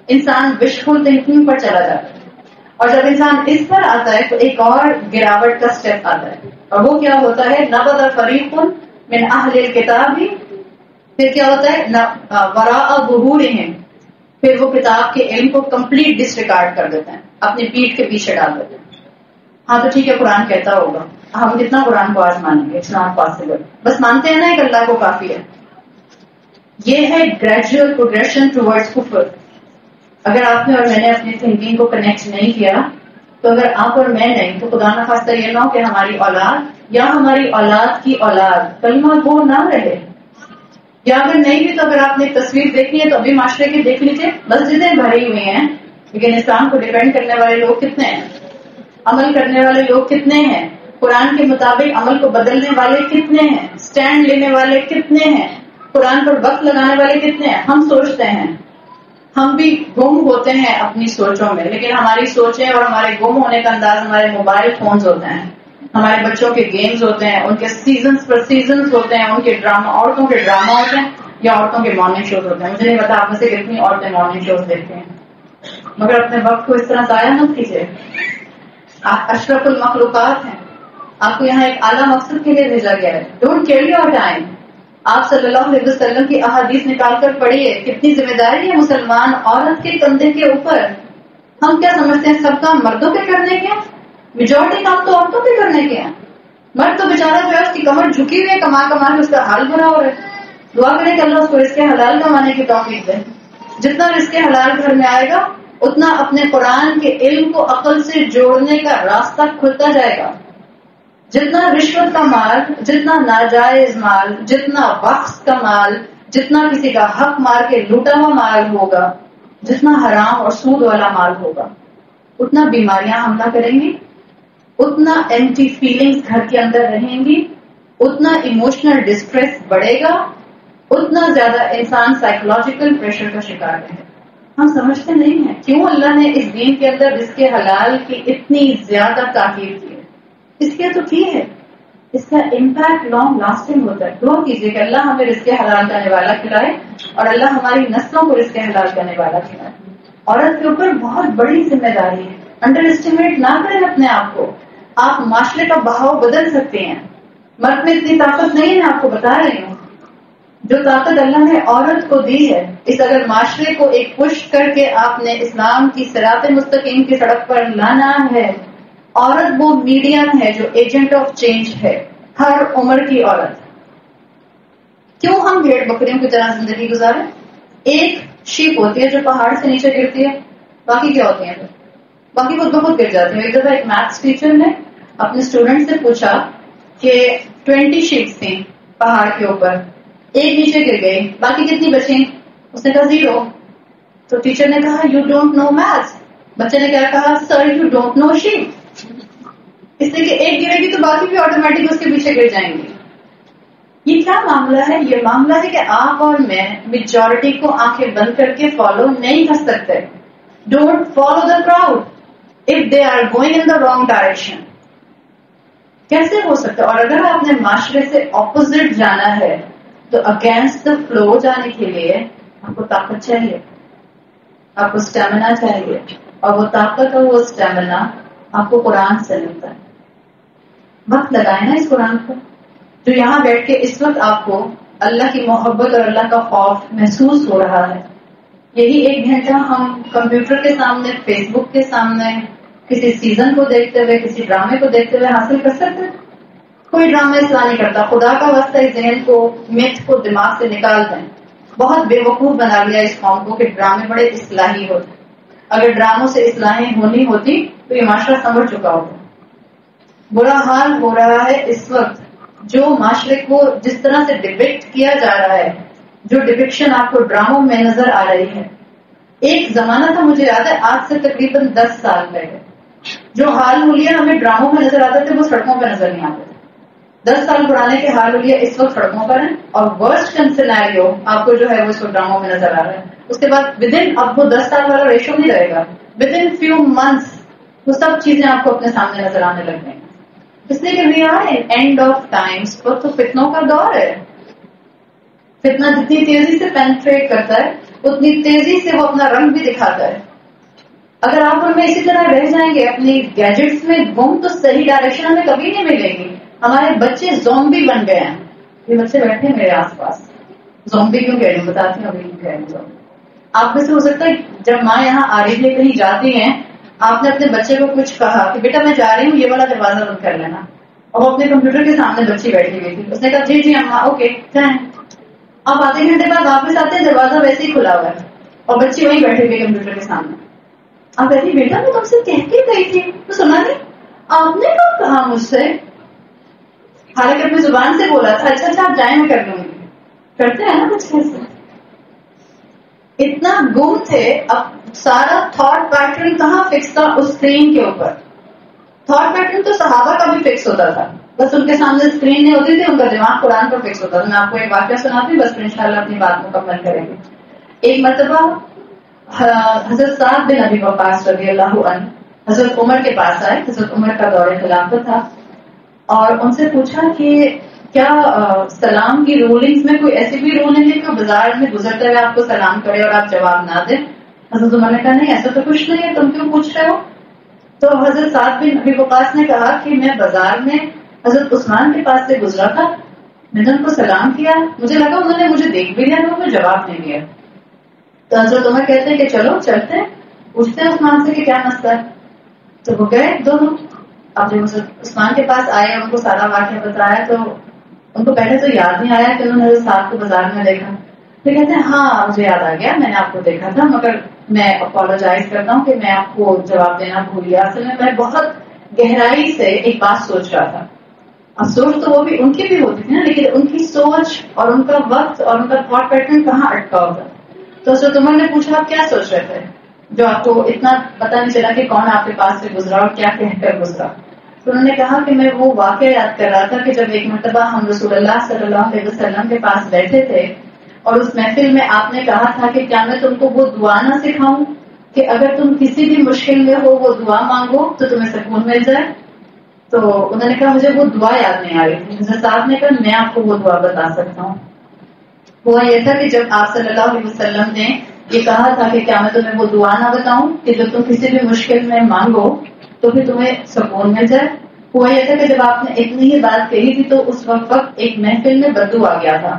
انسان وشفل تھنکنگ پر چلا جاتا ہے. اور جب انسان اس پر آتا ہے تو ایک اور گراوٹ کا اسٹیپ آتا ہے، اور وہ کیا ہوتا ہے؟ نبذ فریق من اہل الکتاب. پھر کیا ہوتا ہے؟ وراء ظہورہم. پھر وہ کتاب کے علم کو کمپلیٹ ڈسریگارڈ کر دیتے ہیں. اپنی پیٹھ کے پیچھے ڈال دیتے ہیں. ہاں تو ٹھیک ہے قرآن کہتا ہوگا, ہم کتنا قرآن کو آج مانیں گے؟ It's not possible. بس مانتے ہیں نا کہ اللہ کو کافی ہے. یہ ہے گریجوئل پروگریشن ٹوورڈز کفر. اگر آپ نے اور میں نے اپنی تھنکنگ کو کنیکٹ نہیں کیا تو اگر آپ اور میں نہیں تو خدا نخواستہ یہ نہ ہو کہ ہماری اولاد یا ہماری اولاد کی اولاد کلمہ گو نہ رہے. یا اگر نہیں بھی تو اگر آپ نے ایک تصویر دیکھی ہے تو ابھی معاشرے کی دیکھ لیجیے, مسجدیں بھری ہوئی ہیں لیکن اسلام کو ڈیپینڈ کرنے والے لوگ کتنے ہیں, عمل کرنے والے لوگ کتنے ہیں, قرآن کے مطابق عمل کو بدلنے والے کتنے ہیں, سٹینڈ لینے والے کتنے ہیں, قرآن پر وقت لگانے والے کتنے ہیں. ہم سوچتے ہیں, ہم بھی گم ہوتے ہیں اپنی سوچوں میں, لیکن ہماری سوچیں اور ہمارے گم ہونے کا انداز ہمارے موبائل فونز ہوتے ہیں, ہمارے بچوں کے گیمز ہوتے ہیں, ان کے سیزنز پر سیزنز ہوتے ہیں, ان کے ڈرامہ, عورتوں کے ڈرامہ ہوتے ہیں یا عورتوں کے مارننگ شوز ہوتے ہیں. مجھے نہیں پتا آپ میں سے کتنی عورتیں مارننگ شوز دیکھتے ہیں, مگر اپنے وقت کو اس طرح ضائع مت کیجیے. آپ اشرف المخلوقات ہیں, آپ کو یہاں ایک اعلیٰ مقصد کے لیے بھیجا گیا ہے. Don't kill your time. آپ صلی اللہ علیہ وسلم کی احادیث نکال کر پڑھیے, کتنی ذمہ داری ہے مسلمان عورت کے کندھے کے اوپر. ہم کیا سمجھتے ہیں سب کام مردوں کے کرنے کے, میجورٹی کام تو عورتوں کے کرنے کے ہیں. مرد تو بیچارہ جو ہے اس کی کمر جھکی ہوئی ہے, کما کما کے اس کا حال برا ہو رہا ہے. دعا کریں کہ اللہ اس کو رزق حلال کمانے کی توفیق دے. جتنا رزق حلال گھر میں آئے گا اتنا اپنے قرآن کے علم کو عقل سے جوڑنے کا راستہ کھلتا جائے گا. جتنا رشوت کا مال, جتنا ناجائز مال, جتنا وقت کا مال, جتنا کسی کا حق مار کے لوٹا ہوا مال ہوگا, جتنا حرام اور سود والا مال ہوگا, اتنا بیماریاں حملہ کریں گی, اتنا ایمٹی فیلنگز گھر کے اندر رہیں گی, اتنا ایموشنل ڈسٹریس بڑھے گا, اتنا زیادہ انسان سائیکولوجیکل پریشر کا شکار رہے. ہم سمجھتے نہیں ہیں کیوں اللہ نے اس دین کے اندر رزق حلال کی اتنی زیادہ تاکید کی ہے. اس کے تو کی ہے, اس کا امپیکٹ لانگ لاسٹنگ ہوتا ہے. دعا کیجیے کہ اللہ ہمیں رزق حلال کرنے والا کھلائے اور اللہ ہماری نسلوں کو رزق حلال کرنے والا کھلائے. عورت کے اوپر بہت بڑی ذمہ داری ہے, انڈر اسٹیمیٹ نہ کریں اپنے آپ کو. آپ معاشرے کا بہاؤ بدل سکتے ہیں. مرد میں اتنی طاقت نہیں ہے, آپ کو بتا رہی ہوں. جو طاقت اللہ نے عورت کو دی ہے, اس اگر معاشرے کو ایک پش کر کے آپ نے اسلام کی صراط مستقیم کی سڑک پر لانا ہے. عورت وہ میڈیم ہے جو ایجنٹ آف چینج ہے, ہر عمر کی عورت. کیوں ہم بھیڑ بکریوں کی طرح زندگی گزاریں؟ ایک شیپ ہوتی ہے جو پہاڑ سے نیچے گرتی ہے, باقی کیا ہوتی ہیں؟ باقی خود بخود گر جاتی ہیں. ایک دفعہ ایک میتھس ٹیچر نے اپنے اسٹوڈنٹ سے پوچھا کہ 20 شیپس تھیں پہاڑ کے اوپر, ایک نیچے گر گئی, باقی کتنی بچیں؟ اس نے کہا 0. تو ٹیچر نے کہا یو ڈونٹ نو میتھس. بچے نے کیا کہا؟ Sir you don't know shape. اس لیے کہ ایک گرے گی تو باقی بھی آٹومیٹک اس کے پیچھے گر جائیں گی. یہ کیا معاملہ ہے؟ یہ معاملہ ہے کہ آپ اور میں میجورٹی کو آنکھیں بند کر کے فالو نہیں کر سکتے. Don't follow the crowd if they are going in the wrong direction. کیسے ہو سکتا ہے؟ اور اگر آپ نے معاشرے سے اپوزٹ جانا ہے تو اگینسٹ دا فلو جانے کے لیے آپ کو طاقت چاہیے, آپ کو اسٹیمنا چاہیے, اور وہ طاقت اور وہ اسٹیمنا آپ کو قرآن سے ملتا ہے. وقت لگائے نا اس قرآن کو, جو یہاں بیٹھ کے اس وقت آپ کو اللہ کی محبت اور اللہ کا خوف محسوس ہو رہا ہے. یہی 1 گھنٹہ ہم کمپیوٹر کے سامنے, فیس بک کے سامنے, کسی سیزن کو دیکھتے ہوئے, کسی ڈرامے کو دیکھتے ہوئے حاصل کر سکتے ہیں. کوئی ڈرامہ اصلاح نہیں کرتا. خدا کا واسطہ اس ذہن کو, میتھ کو دماغ سے نکال دیں. بہت بے وقوف بنا لیا اس قوم کو کہ ڈرامے بڑے اصلاحی ہوتے. اگر ڈراموں سے اصلاحیں ہونی ہوتی تو یہ معاشرہ سنبھل چکا ہوتا. برا حال ہو رہا ہے اس وقت. جو معاشرے کو جس طرح سے ڈپکٹ کیا جا رہا ہے, جو ڈپکشن آپ کو ڈراموں میں نظر آ رہی ہے. ایک زمانہ تھا, مجھے یاد ہے آج سے تقریباً 10 سال پہلے, جو حال حلیہ ہمیں ڈراموں میں نظر آتے تھے وہ سڑکوں پہ نظر نہیں آتے تھے. 10 سال پرانے کے حال حلیہ اس وقت سڑکوں پر ہیں, اور ورسٹ سیناریو آپ کو جو ہے وہ اس وقت ڈراموں میں نظر آ رہا ہے. اس کے بعد ودن اب وہ 10 سال والا ریشو نہیں رہے گا, ودن فیو منتھس وہ سب چیزیں آپ کو اپنے سامنے نظر آنے لگ گئی. اس لیے کہ we are end of times پر تو فتنوں کا دور ہے. فتنہ جتنی تیزی سے پینٹریٹ کرتا ہے اتنی تیزی سے وہ اپنا رنگ بھی دکھاتا ہے. اگر آپ ان میں اسی طرح رہ جائیں گے اپنی گیجٹس میں گم, تو صحیح ڈائریکشن ہمیں کبھی نہیں ملے گی. ہمارے بچے زومبی بن گئے ہیں. یہ بچے بیٹھے ہیں میرے آس پاس. زومبی کیوں کہہ رہی ہوں, بتاتی ہوں ابھی کیوں کہہ رہی ہوں. آپ میں سے ہو سکتا ہے جب ماں یہاں آ رہی ہے کہیں جاتی ہیں آپ نے اپنے بچے کو کچھ کہا کہ بیٹا میں جا رہی ہوں یہ والا دروازہ بند کر لینا، اور وہ اپنے کمپیوٹر کے سامنے بچی بیٹھی ہوئی تھی، اس نے کہا جی جی اماں اوکے جائیں. آپ آدھے گھنٹے بعد واپس آتے ہیں دروازہ ویسے ہی کھلا ہوا ہے اور بچی وہیں بیٹھی ہوئی کمپیوٹر کے سامنے. آپ کہتی بیٹا میں تم سے کہہ کے گئی تھی تو سنا نہیں، آپ نے کب کہا مجھ سے؟ حالانکہ اپنی زبان سے بولا تھا اچھا آپ جائیں میں کر لوں گی. کرتے ہیں نا بچے سے. اتنا گم تھے. اب سارا تھاٹ پیٹرن کہاں فکس تھا؟ اس اسکرین کے اوپر. تھاٹ پیٹرن تو صحابہ کا بھی فکس ہوتا تھا، بس ان کے سامنے اسکرین نہیں ہوتی تھی، ان کا دماغ قرآن پر فکس ہوتا تھا. میں آپ کو ایک واقعہ سناتی ہوں، بس پھر انشاءاللہ اپنی بات مکمل کریں گے. ایک مرتبہ حضرت سعد بن ابی وقاص رضی اللہ عنہ حضرت عمر کے پاس آئے. حضرت عمر کا دور خلافت تھا اور ان سے پوچھا کہ کیا سلام کی رولنگز میں کوئی ایسی بھی رولنگ ہے کہ بازار میں گزرتے ہوئے آپ کو سلام کرے اور آپ جواب نہ دیں؟ حضرت عمر نے کہا نہیں ایسا تو کچھ نہیں ہے، تم کیوں پوچھ رہے ہو؟ تو حضرت سعد بن ابی وقاص نے کہا کہ میں بازار میں حضرت عثمان کے پاس سے گزرا تھا، میں نے ان کو سلام کیا، مجھے لگا انہوں نے مجھے دیکھ بھی لیا تو انہوں نے جواب نہیں دیا. تو حضرت عمر کہتے ہیں کہ چلو چلتے ہیں، پوچھتے ہیں عثمان سے کہ کیا مسئلہ ہے. تو وہ گئے دونوں. اب جب عثمان کے پاس آئے ان کو سارا واقعہ بتایا تو ان کو پہلے تو یاد نہیں آیا کہ انہوں نے حضرت صاحب کو بازار میں دیکھا. پھر کہتے ہیں ہاں مجھے یاد آ گیا، میں نے آپ کو دیکھا تھا، مگر میں اپولوجائز کرتا ہوں کہ میں آپ کو جواب دینا بھول گیا. اصل میں بہت گہرائی سے ایک بات سوچ رہا تھا. اب سوچ تو وہ بھی ان کی بھی ہوتی تھی نا، لیکن ان کی سوچ اور ان کا وقت اور ان کا تھاٹ پیٹرن کہاں اٹکا ہوتا. تو حضرت عمر نے پوچھا آپ کیا سوچ رہے تھے جو آپ کو اتنا پتہ نہیں چلا کہ کون آپ کے پاس سے گزرا اور کیا کہہ کر گزرا؟ تو انہوں نے کہا کہ میں وہ واقعہ یاد کر رہا تھا کہ جب ایک مرتبہ ہم رسول اللہ صلی اللہ علیہ وسلم کے پاس بیٹھے تھے اور اس محفل میں آپ نے کہا تھا کہ کیا میں تم کو وہ دعا نہ سکھاؤں کہ اگر تم کسی بھی مشکل میں ہو وہ دعا مانگو تو تمہیں سکون مل جائے. تو انہوں نے کہا مجھے وہ دعا یاد نہیں آ رہی تھی. حضرت صاحب نے کہا میں آپ کو وہ دعا بتا سکتا ہوں. ہوا یہ تھا کہ جب آپ صلی اللہ علیہ وسلم نے یہ کہا تھا کہ کیا میں تمہیں وہ دعا نہ بتاؤں کہ جو تم کسی بھی مشکل میں مانگو تو پھر تمہیں سکون مل جائے. ہوا یہ تھا کہ جب آپ نے اتنی ہی بات کہی تھی تو اس وقت ایک محفل میں بدو آ گیا تھا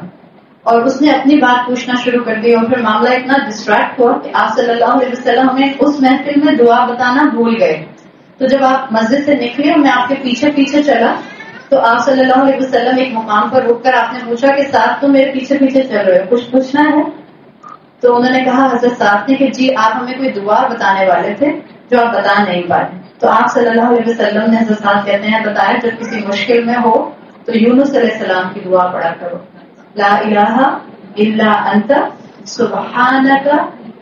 اور اس نے اپنی بات پوچھنا شروع کر دی اور پھر معاملہ اتنا ڈسٹریکٹ ہوا کہ آپ صلی اللہ علیہ وسلم ہمیں اس محفل میں دعا بتانا بھول گئے. تو جب آپ مسجد سے نکلے اور میں آپ کے پیچھے پیچھے چلا تو آپ صلی اللہ علیہ وسلم ایک مقام پر رک کر آپ نے پوچھا کہ ساتھ تم میرے پیچھے پیچھے چل رہے ہو، کچھ پوچھنا ہے؟ تو انہوں نے کہا حضرت صاحب نے کہ جی آپ ہمیں کوئی دعا بتانے والے تھے جو آپ بتا نہیں پائے. تو آپ صلی اللہ علیہ وسلم نے حضرت صاحب کہتے ہیں بتایا جب کسی مشکل میں ہو تو یونس علیہ السلام کی دعا پڑھا کرو، لا الہ الا انت سبحانک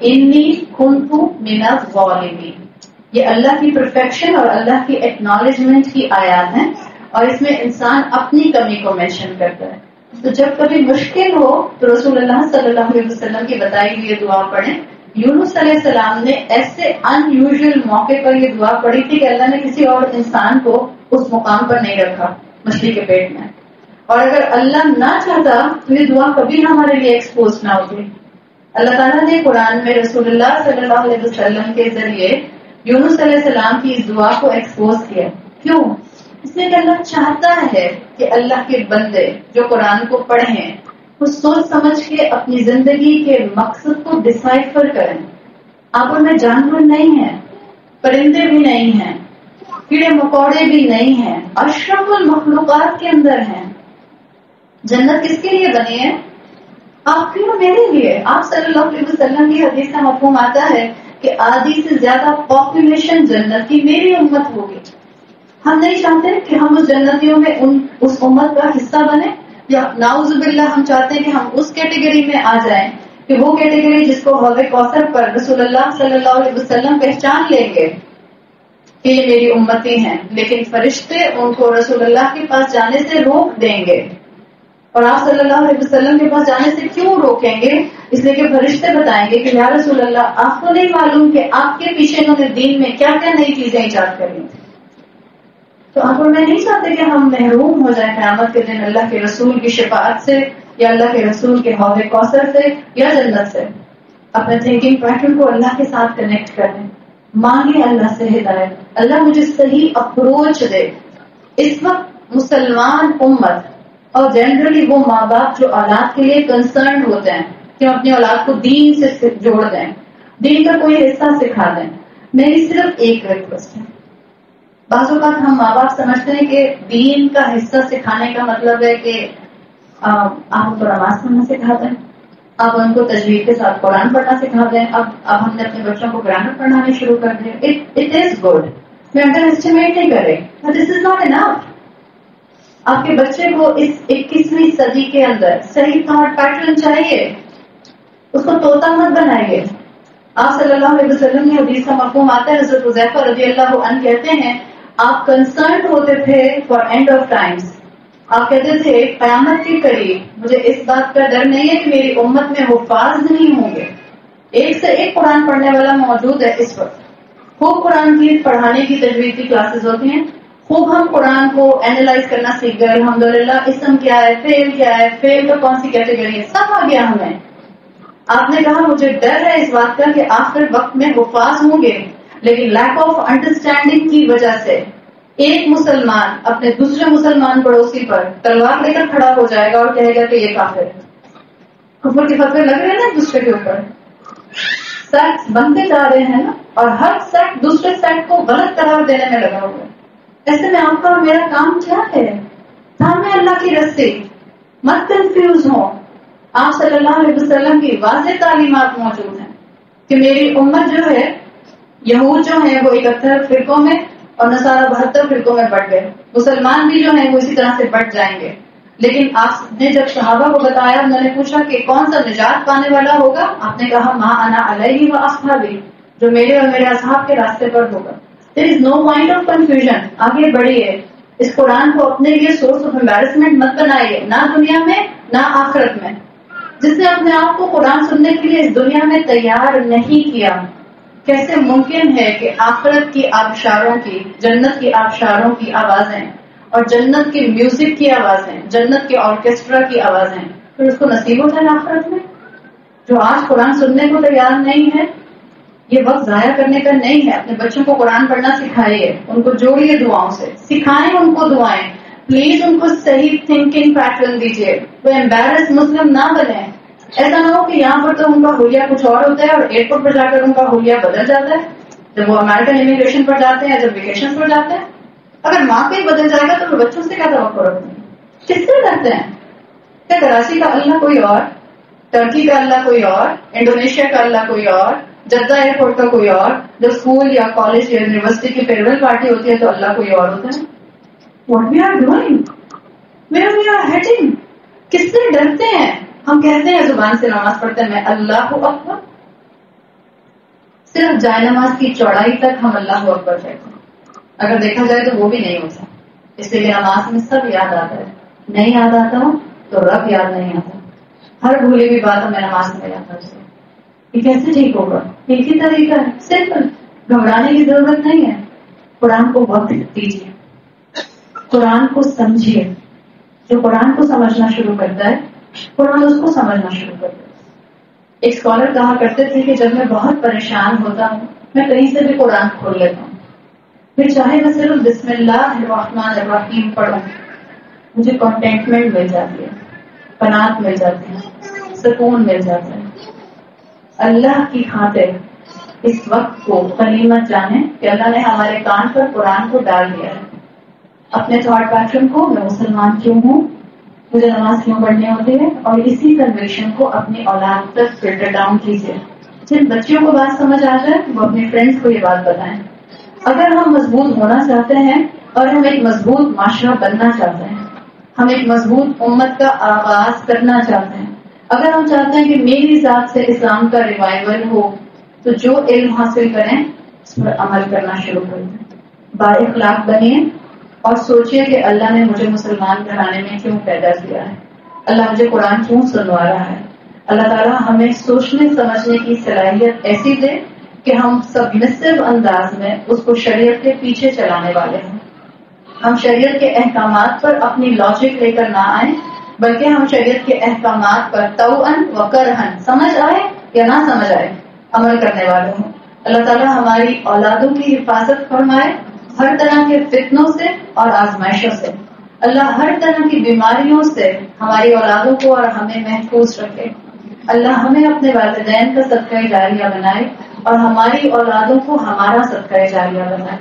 انی کنت من الظالمین. یہ اللہ کی پرفیکشن اور اللہ کی ایکنالجمنٹ کی آیات ہیں اور اس میں انسان اپنی کمی کو مینشن کرتا ہے. تو جب کبھی مشکل ہو تو رسول اللہ صلی اللہ علیہ وسلم کی بتائی ہوئی یہ دعا پڑھیں. یونس علیہ السلام نے ایسے ان یوزل موقع پر یہ دعا پڑھی تھی کہ اللہ نے کسی اور انسان کو اس مقام پر نہیں رکھا مچھلی کے پیٹ میں، اور اگر اللہ نہ چاہتا تو یہ دعا کبھی ہمارے لیے ایکسپوز نہ ہوتی. اللہ تعالیٰ نے قرآن میں رسول اللہ صلی اللہ علیہ وسلم کے ذریعے یونس علیہ السلام کی اس دعا کو ایکسپوز کیا. کیوں؟ اس لیے کہ اللہ چاہتا ہے کہ اللہ کے بندے جو قرآن کو پڑھیں وہ سوچ سمجھ کے اپنی زندگی کے مقصد کو ڈسائفر کریں. آپ اور میں جانور نہیں ہیں، پرندے بھی نہیں ہیں، کیڑے مکوڑے بھی نہیں ہیں، اشرف المخلوقات کے اندر ہیں. جنت کس کے لیے بنی ہے؟ آپ کیوں میرے لیے. آپ صلی اللہ علیہ وسلم کی حدیث کا مفہوم آتا ہے کہ آدھی سے زیادہ پاپولیشن جنت کی میری امت ہوگی. ہم نہیں چاہتے کہ ہم اس جنتیوں میں اس امت کا حصہ بنے، یا نعوذ باللہ ہم چاہتے ہیں کہ ہم اس کیٹیگری میں آ جائیں کہ وہ کیٹیگری جس کو حوض کوثر پر رسول اللہ صلی اللہ علیہ وسلم پہچان لیں گے کہ یہ میری امتی ہیں، لیکن فرشتے ان کو رسول اللہ کے پاس جانے سے روک دیں گے. اور آپ صلی اللہ علیہ وسلم کے پاس جانے سے کیوں روکیں گے؟ اس لیے کہ فرشتے بتائیں گے کہ یا رسول اللہ آپ کو نہیں معلوم کہ آپ کے پیچھے انہوں نے دین میں کیا کیا نئی چیزیں ایجاد کری. تو آپ اور میں نہیں چاہتے کہ ہم محروم ہو جائیں قیامت کے دن اللہ کے رسول کی شفاعت سے یا اللہ کے رسول کے حوض کوثر سے یا جنت سے. اپنے تھنکنگ پیٹرن کو اللہ کے ساتھ کنیکٹ کریں، مانگیں اللہ سے ہدایت. اللہ مجھے صحیح اپروچ دے. اس وقت مسلمان امت اور جنرلی وہ ماں باپ جو اولاد کے لیے کنسرن ہوتے ہیں کہ ہم اپنی اولاد کو دین سے جوڑ دیں، دین کا کوئی حصہ سکھا دیں، میری صرف ایک ریکویسٹ ہے. بعض اوقات ہم ماں باپ سمجھتے ہیں کہ دین کا حصہ سکھانے کا مطلب ہے کہ آپ ان کو نماز پڑھنا سکھا دیں, آپ ان کو تجوید کے ساتھ قرآن پڑھنا سکھا دیں. اب ہم نے اپنے بچوں کو گرامر پڑھانے شروع کر دیا. اٹ از گڈ, میں انڈر اسٹیمیٹ نہیں کر رہی, but this is not enough. آپ کے بچے کو اس 21ویں صدی کے اندر صحیح تھاٹ پیٹرن چاہیے, اس کو طوطا مت بنائیے. آپ صلی اللہ علیہ وسلم کی حدیث کا مفہوم آتا ہے, حضرت حذیفہ رضی اللہ عنہ کہتے ہیں آپ کنسرنڈ ہوتے تھے فار اینڈ آف ٹائمز. آپ کہتے تھے قیامت کے قریب مجھے اس بات کا ڈر نہیں ہے کہ میری امت میں حفاظ نہیں ہوں گے. ایک سے ایک قرآن پڑھنے والا موجود ہے اس وقت. خوب قرآن کی پڑھانے کی تجوید کی کلاسز ہوتی ہیں, خوب ہم قرآن کو اینالائز کرنا سیکھ گئے. الحمدللہ اسم کیا ہے, فعل کیا ہے, فعل کا کون سی کیٹیگری ہے, سب آ گیا ہمیں. آپ نے کہا مجھے ڈر ہے اس بات کا کہ آخر وقت میں حفاظ ہوں گے, لیکن لیک آف انڈرسٹینڈنگ کی وجہ سے ایک مسلمان اپنے دوسرے مسلمان پڑوسی پر تلوار لے کر کھڑا ہو جائے گا اور کہے گا کہ یہ کافر ہے. کفر کے فتوے لگ رہے ہیں نا دوسرے کے اوپر, سیکٹ بنتے جا رہے ہیں نا, اور ہر سیکٹ دوسرے سیکٹ کو غلط قرار دینے میں لگا ہوا ہے. ایسے میں آپ کا اور میرا کام کیا ہے؟ تھامے اللہ کی رسی, مت کنفیوز ہو. آپ صلی اللہ علیہ وسلم کی واضح تعلیمات موجود ہیں کہ میری امت جو ہے, یہود جو ہیں وہ 71 فرقوں میں اور نصارہ 72 فرقوں میں بٹ گئے. مسلمان بھی جو ہیں وہ اسی طرح سے بٹ جائیں گے. لیکن آپ نے جب صحابہ کو بتایا, انہوں نے پوچھا کہ کون سا نجات پانے والا ہوگا, آپ نے کہا ما انا علیہ و اصحابی, جو میرے اور میرے اصحاب کے راستے پر ہوگا. There is no point of confusion. آگے بڑھیے, اس قرآن کو اپنے لیے سورس آف امبیرسمنٹ مت بنائیے, نہ دنیا میں نہ آخرت میں. جس نے اپنے آپ کو قرآن سننے کے لیے اس دنیا میں تیار نہیں کیا, کیسے ممکن ہے کہ آخرت کی آبشاروں کی, جنت کی آبشاروں کی آوازیں اور جنت کی میوزک کی آوازیں, جنت کے آرکیسٹرا کی آوازیں پھر اس کو نصیب ہو جائے آخرت میں؟ جو آج قرآن سننے کو تیار نہیں ہے, یہ وقت ضائع کرنے کا نہیں ہے. اپنے بچوں کو قرآن پڑھنا سکھائیے, ان کو جوڑیے دعاؤں سے, سکھائیں ان کو دعائیں. پلیز ان کو صحیح تھنکنگ پیٹرن دیجیے, وہ امبیرس مسلم نہ بنے. ایسا نہ ہو کہ یہاں پر تو ان کا حلیہ کچھ اور ہوتا ہے اور ایئرپورٹ پر جا کر ان کا حلیہ بدل جاتا ہے جب وہ امریکن امیگریشن پر جاتے ہیں, جب ویکیشن پر جاتے ہیں. اگر ماں پہ بدل جائے گا تو وہ بچوں سے کیا توقع رکھتے ہیں, کس سے کرتے ہیں؟ کیا کراچی کا اللہ کوئی اور, ٹرکی کا اللہ کوئی اور, انڈونیشیا کا اللہ کوئی اور, جدہ ایئرپورٹ کا کوئی اور, جب اسکول یا کالج یا یونیورسٹی کی فیئرویل پارٹی ہوتی ہے تو اللہ کوئی اور ہوتا ہے. What we are doing, where we are heading, کس سے ڈرتے ہیں؟ ہم کہتے ہیں زبان سے نماز پڑھتے ہیں میں اللہ اکبر, صرف جائے نماز کی چوڑائی تک ہم اللہ اکبر کہتے ہیں. اگر دیکھا جائے تو وہ بھی نہیں ہوتا, اس لیے نماز میں سب یاد آتا ہے. نہیں یاد آتا ہوں تو رب یاد نہیں آتا. ہر بھولی ہوئی بات ہمیں نماز میں یاد آتی ہے. یہ کیسے ٹھیک ہوگا؟ ایک ہی طریقہ ہے, سمپل, گھبرانے کی ضرورت نہیں ہے. قرآن کو وقت دیجیے, قرآن کو سمجھیے. جو قرآن کو سمجھنا شروع کرتا ہے قرآن اس کو سمجھنا شروع کرتا ہے. ایک اسکالر کہا کرتے تھے کہ جب میں بہت پریشان ہوتا ہوں میں کہیں سے بھی قرآن کھول لیتا ہوں, پھر چاہے میں صرف بسم اللہ الرحمن الرحیم پڑھوں, مجھے کنٹینٹمنٹ مل جاتی ہے, قناعت مل جاتی ہے, سکون مل جاتا ہے. اللہ کی خاطر اس وقت کو غنیمت جانیں کہ اللہ نے ہمارے کان پر قرآن کو ڈال دیا ہے. اپنے تھاٹ پیٹرن کو, میں مسلمان کیوں ہوں, مجھے نماز کیوں پڑھنی ہوتی ہے, اور اسی کنوکشن کو اپنی اولاد تک فلٹر ڈاؤن کیجیے. جن بچیوں کو بات سمجھ آ جائے وہ اپنے فرینڈس کو یہ بات بتائیں. اگر ہم مضبوط ہونا چاہتے ہیں اور ہم ایک مضبوط معاشرہ بننا چاہتے ہیں, ہم ایک مضبوط امت کا آغاز کرنا چاہتے ہیں, اگر ہم چاہتے ہیں کہ میری ذات سے اسلام کا ریوائول ہو, تو جو علم حاصل کریں اس پر عمل کرنا شروع کر دیں. با اخلاق بنیے اور سوچئے کہ اللہ نے مجھے مسلمان گھرانے میں کیوں پیدا کیا ہے, اللہ مجھے قرآن کیوں سنوا رہا ہے. اللہ تعالیٰ ہمیں سوچنے سمجھنے کی صلاحیت ایسی دے کہ ہم سبمسو انداز میں اس کو شریعت کے پیچھے چلانے والے ہیں. ہم شریعت کے احکامات پر اپنی لاجک لے کر نہ آئیں, بلکہ ہم شریعت کے احکامات پر توأن و کرہن, سمجھ آئے یا نہ سمجھ آئے, عمل کرنے والے ہوں. اللہ تعالیٰ ہماری اولادوں کی حفاظت فرمائے ہر طرح کے فتنوں سے اور آزمائشوں سے. اللہ ہر طرح کی بیماریوں سے ہماری اولادوں کو اور ہمیں محفوظ رکھے. اللہ ہمیں اپنے والدین کا صدقہ جاریہ بنائے اور ہماری اولادوں کو ہمارا صدقہ جاریہ بنائے.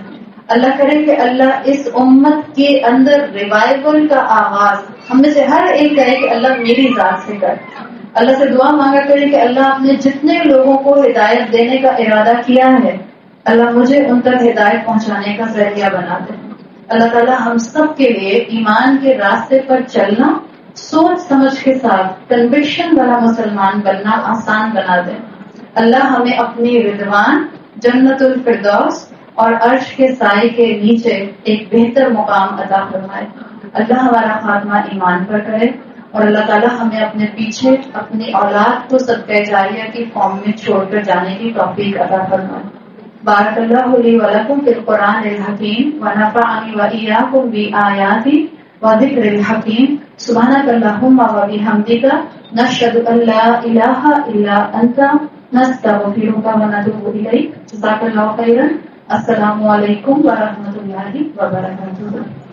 اللہ کرے کہ اللہ اس امت کے اندر ریوائول کا آغاز ہم میں سے ہر ایک کہے کہ اللہ میری ذات سے کر. اللہ سے دعا مانگا کرے کہ اللہ آپ نے جتنے لوگوں کو ہدایت دینے کا ارادہ کیا ہے اللہ مجھے ان تک ہدایت پہنچانے کا ذریعہ بنا دے. اللہ تعالیٰ ہم سب کے لیے ایمان کے راستے پر چلنا سوچ سمجھ کے ساتھ کنوکشن والا مسلمان بننا آسان بنا دے. اللہ ہمیں اپنی رضوان جنت الفردوس اور عرش کے سائے کے نیچے ایک بہتر مقام عطا فرمائے. اللہ ہمارا خاتمہ ایمان پر کرے اور اللہ تعالیٰ ہمیں اپنے پیچھے اپنی اولاد کو صدقہ جاریہ کی فارم میں چھوڑ کر جانے کی توفیق عطا فرمائے. بارک اللہ لی ولکم فی القرآن الحکیم ونفعنی وإیاکم بآیاتی وذکر الحکیم. سبحانک اللہم وبحمدک نشہد ان لا الہ الا انت نستغفرک ونتوب الیک. جزاک اللہ خیرا. السلام علیکم ورحمۃ اللہ وبرکاتہ.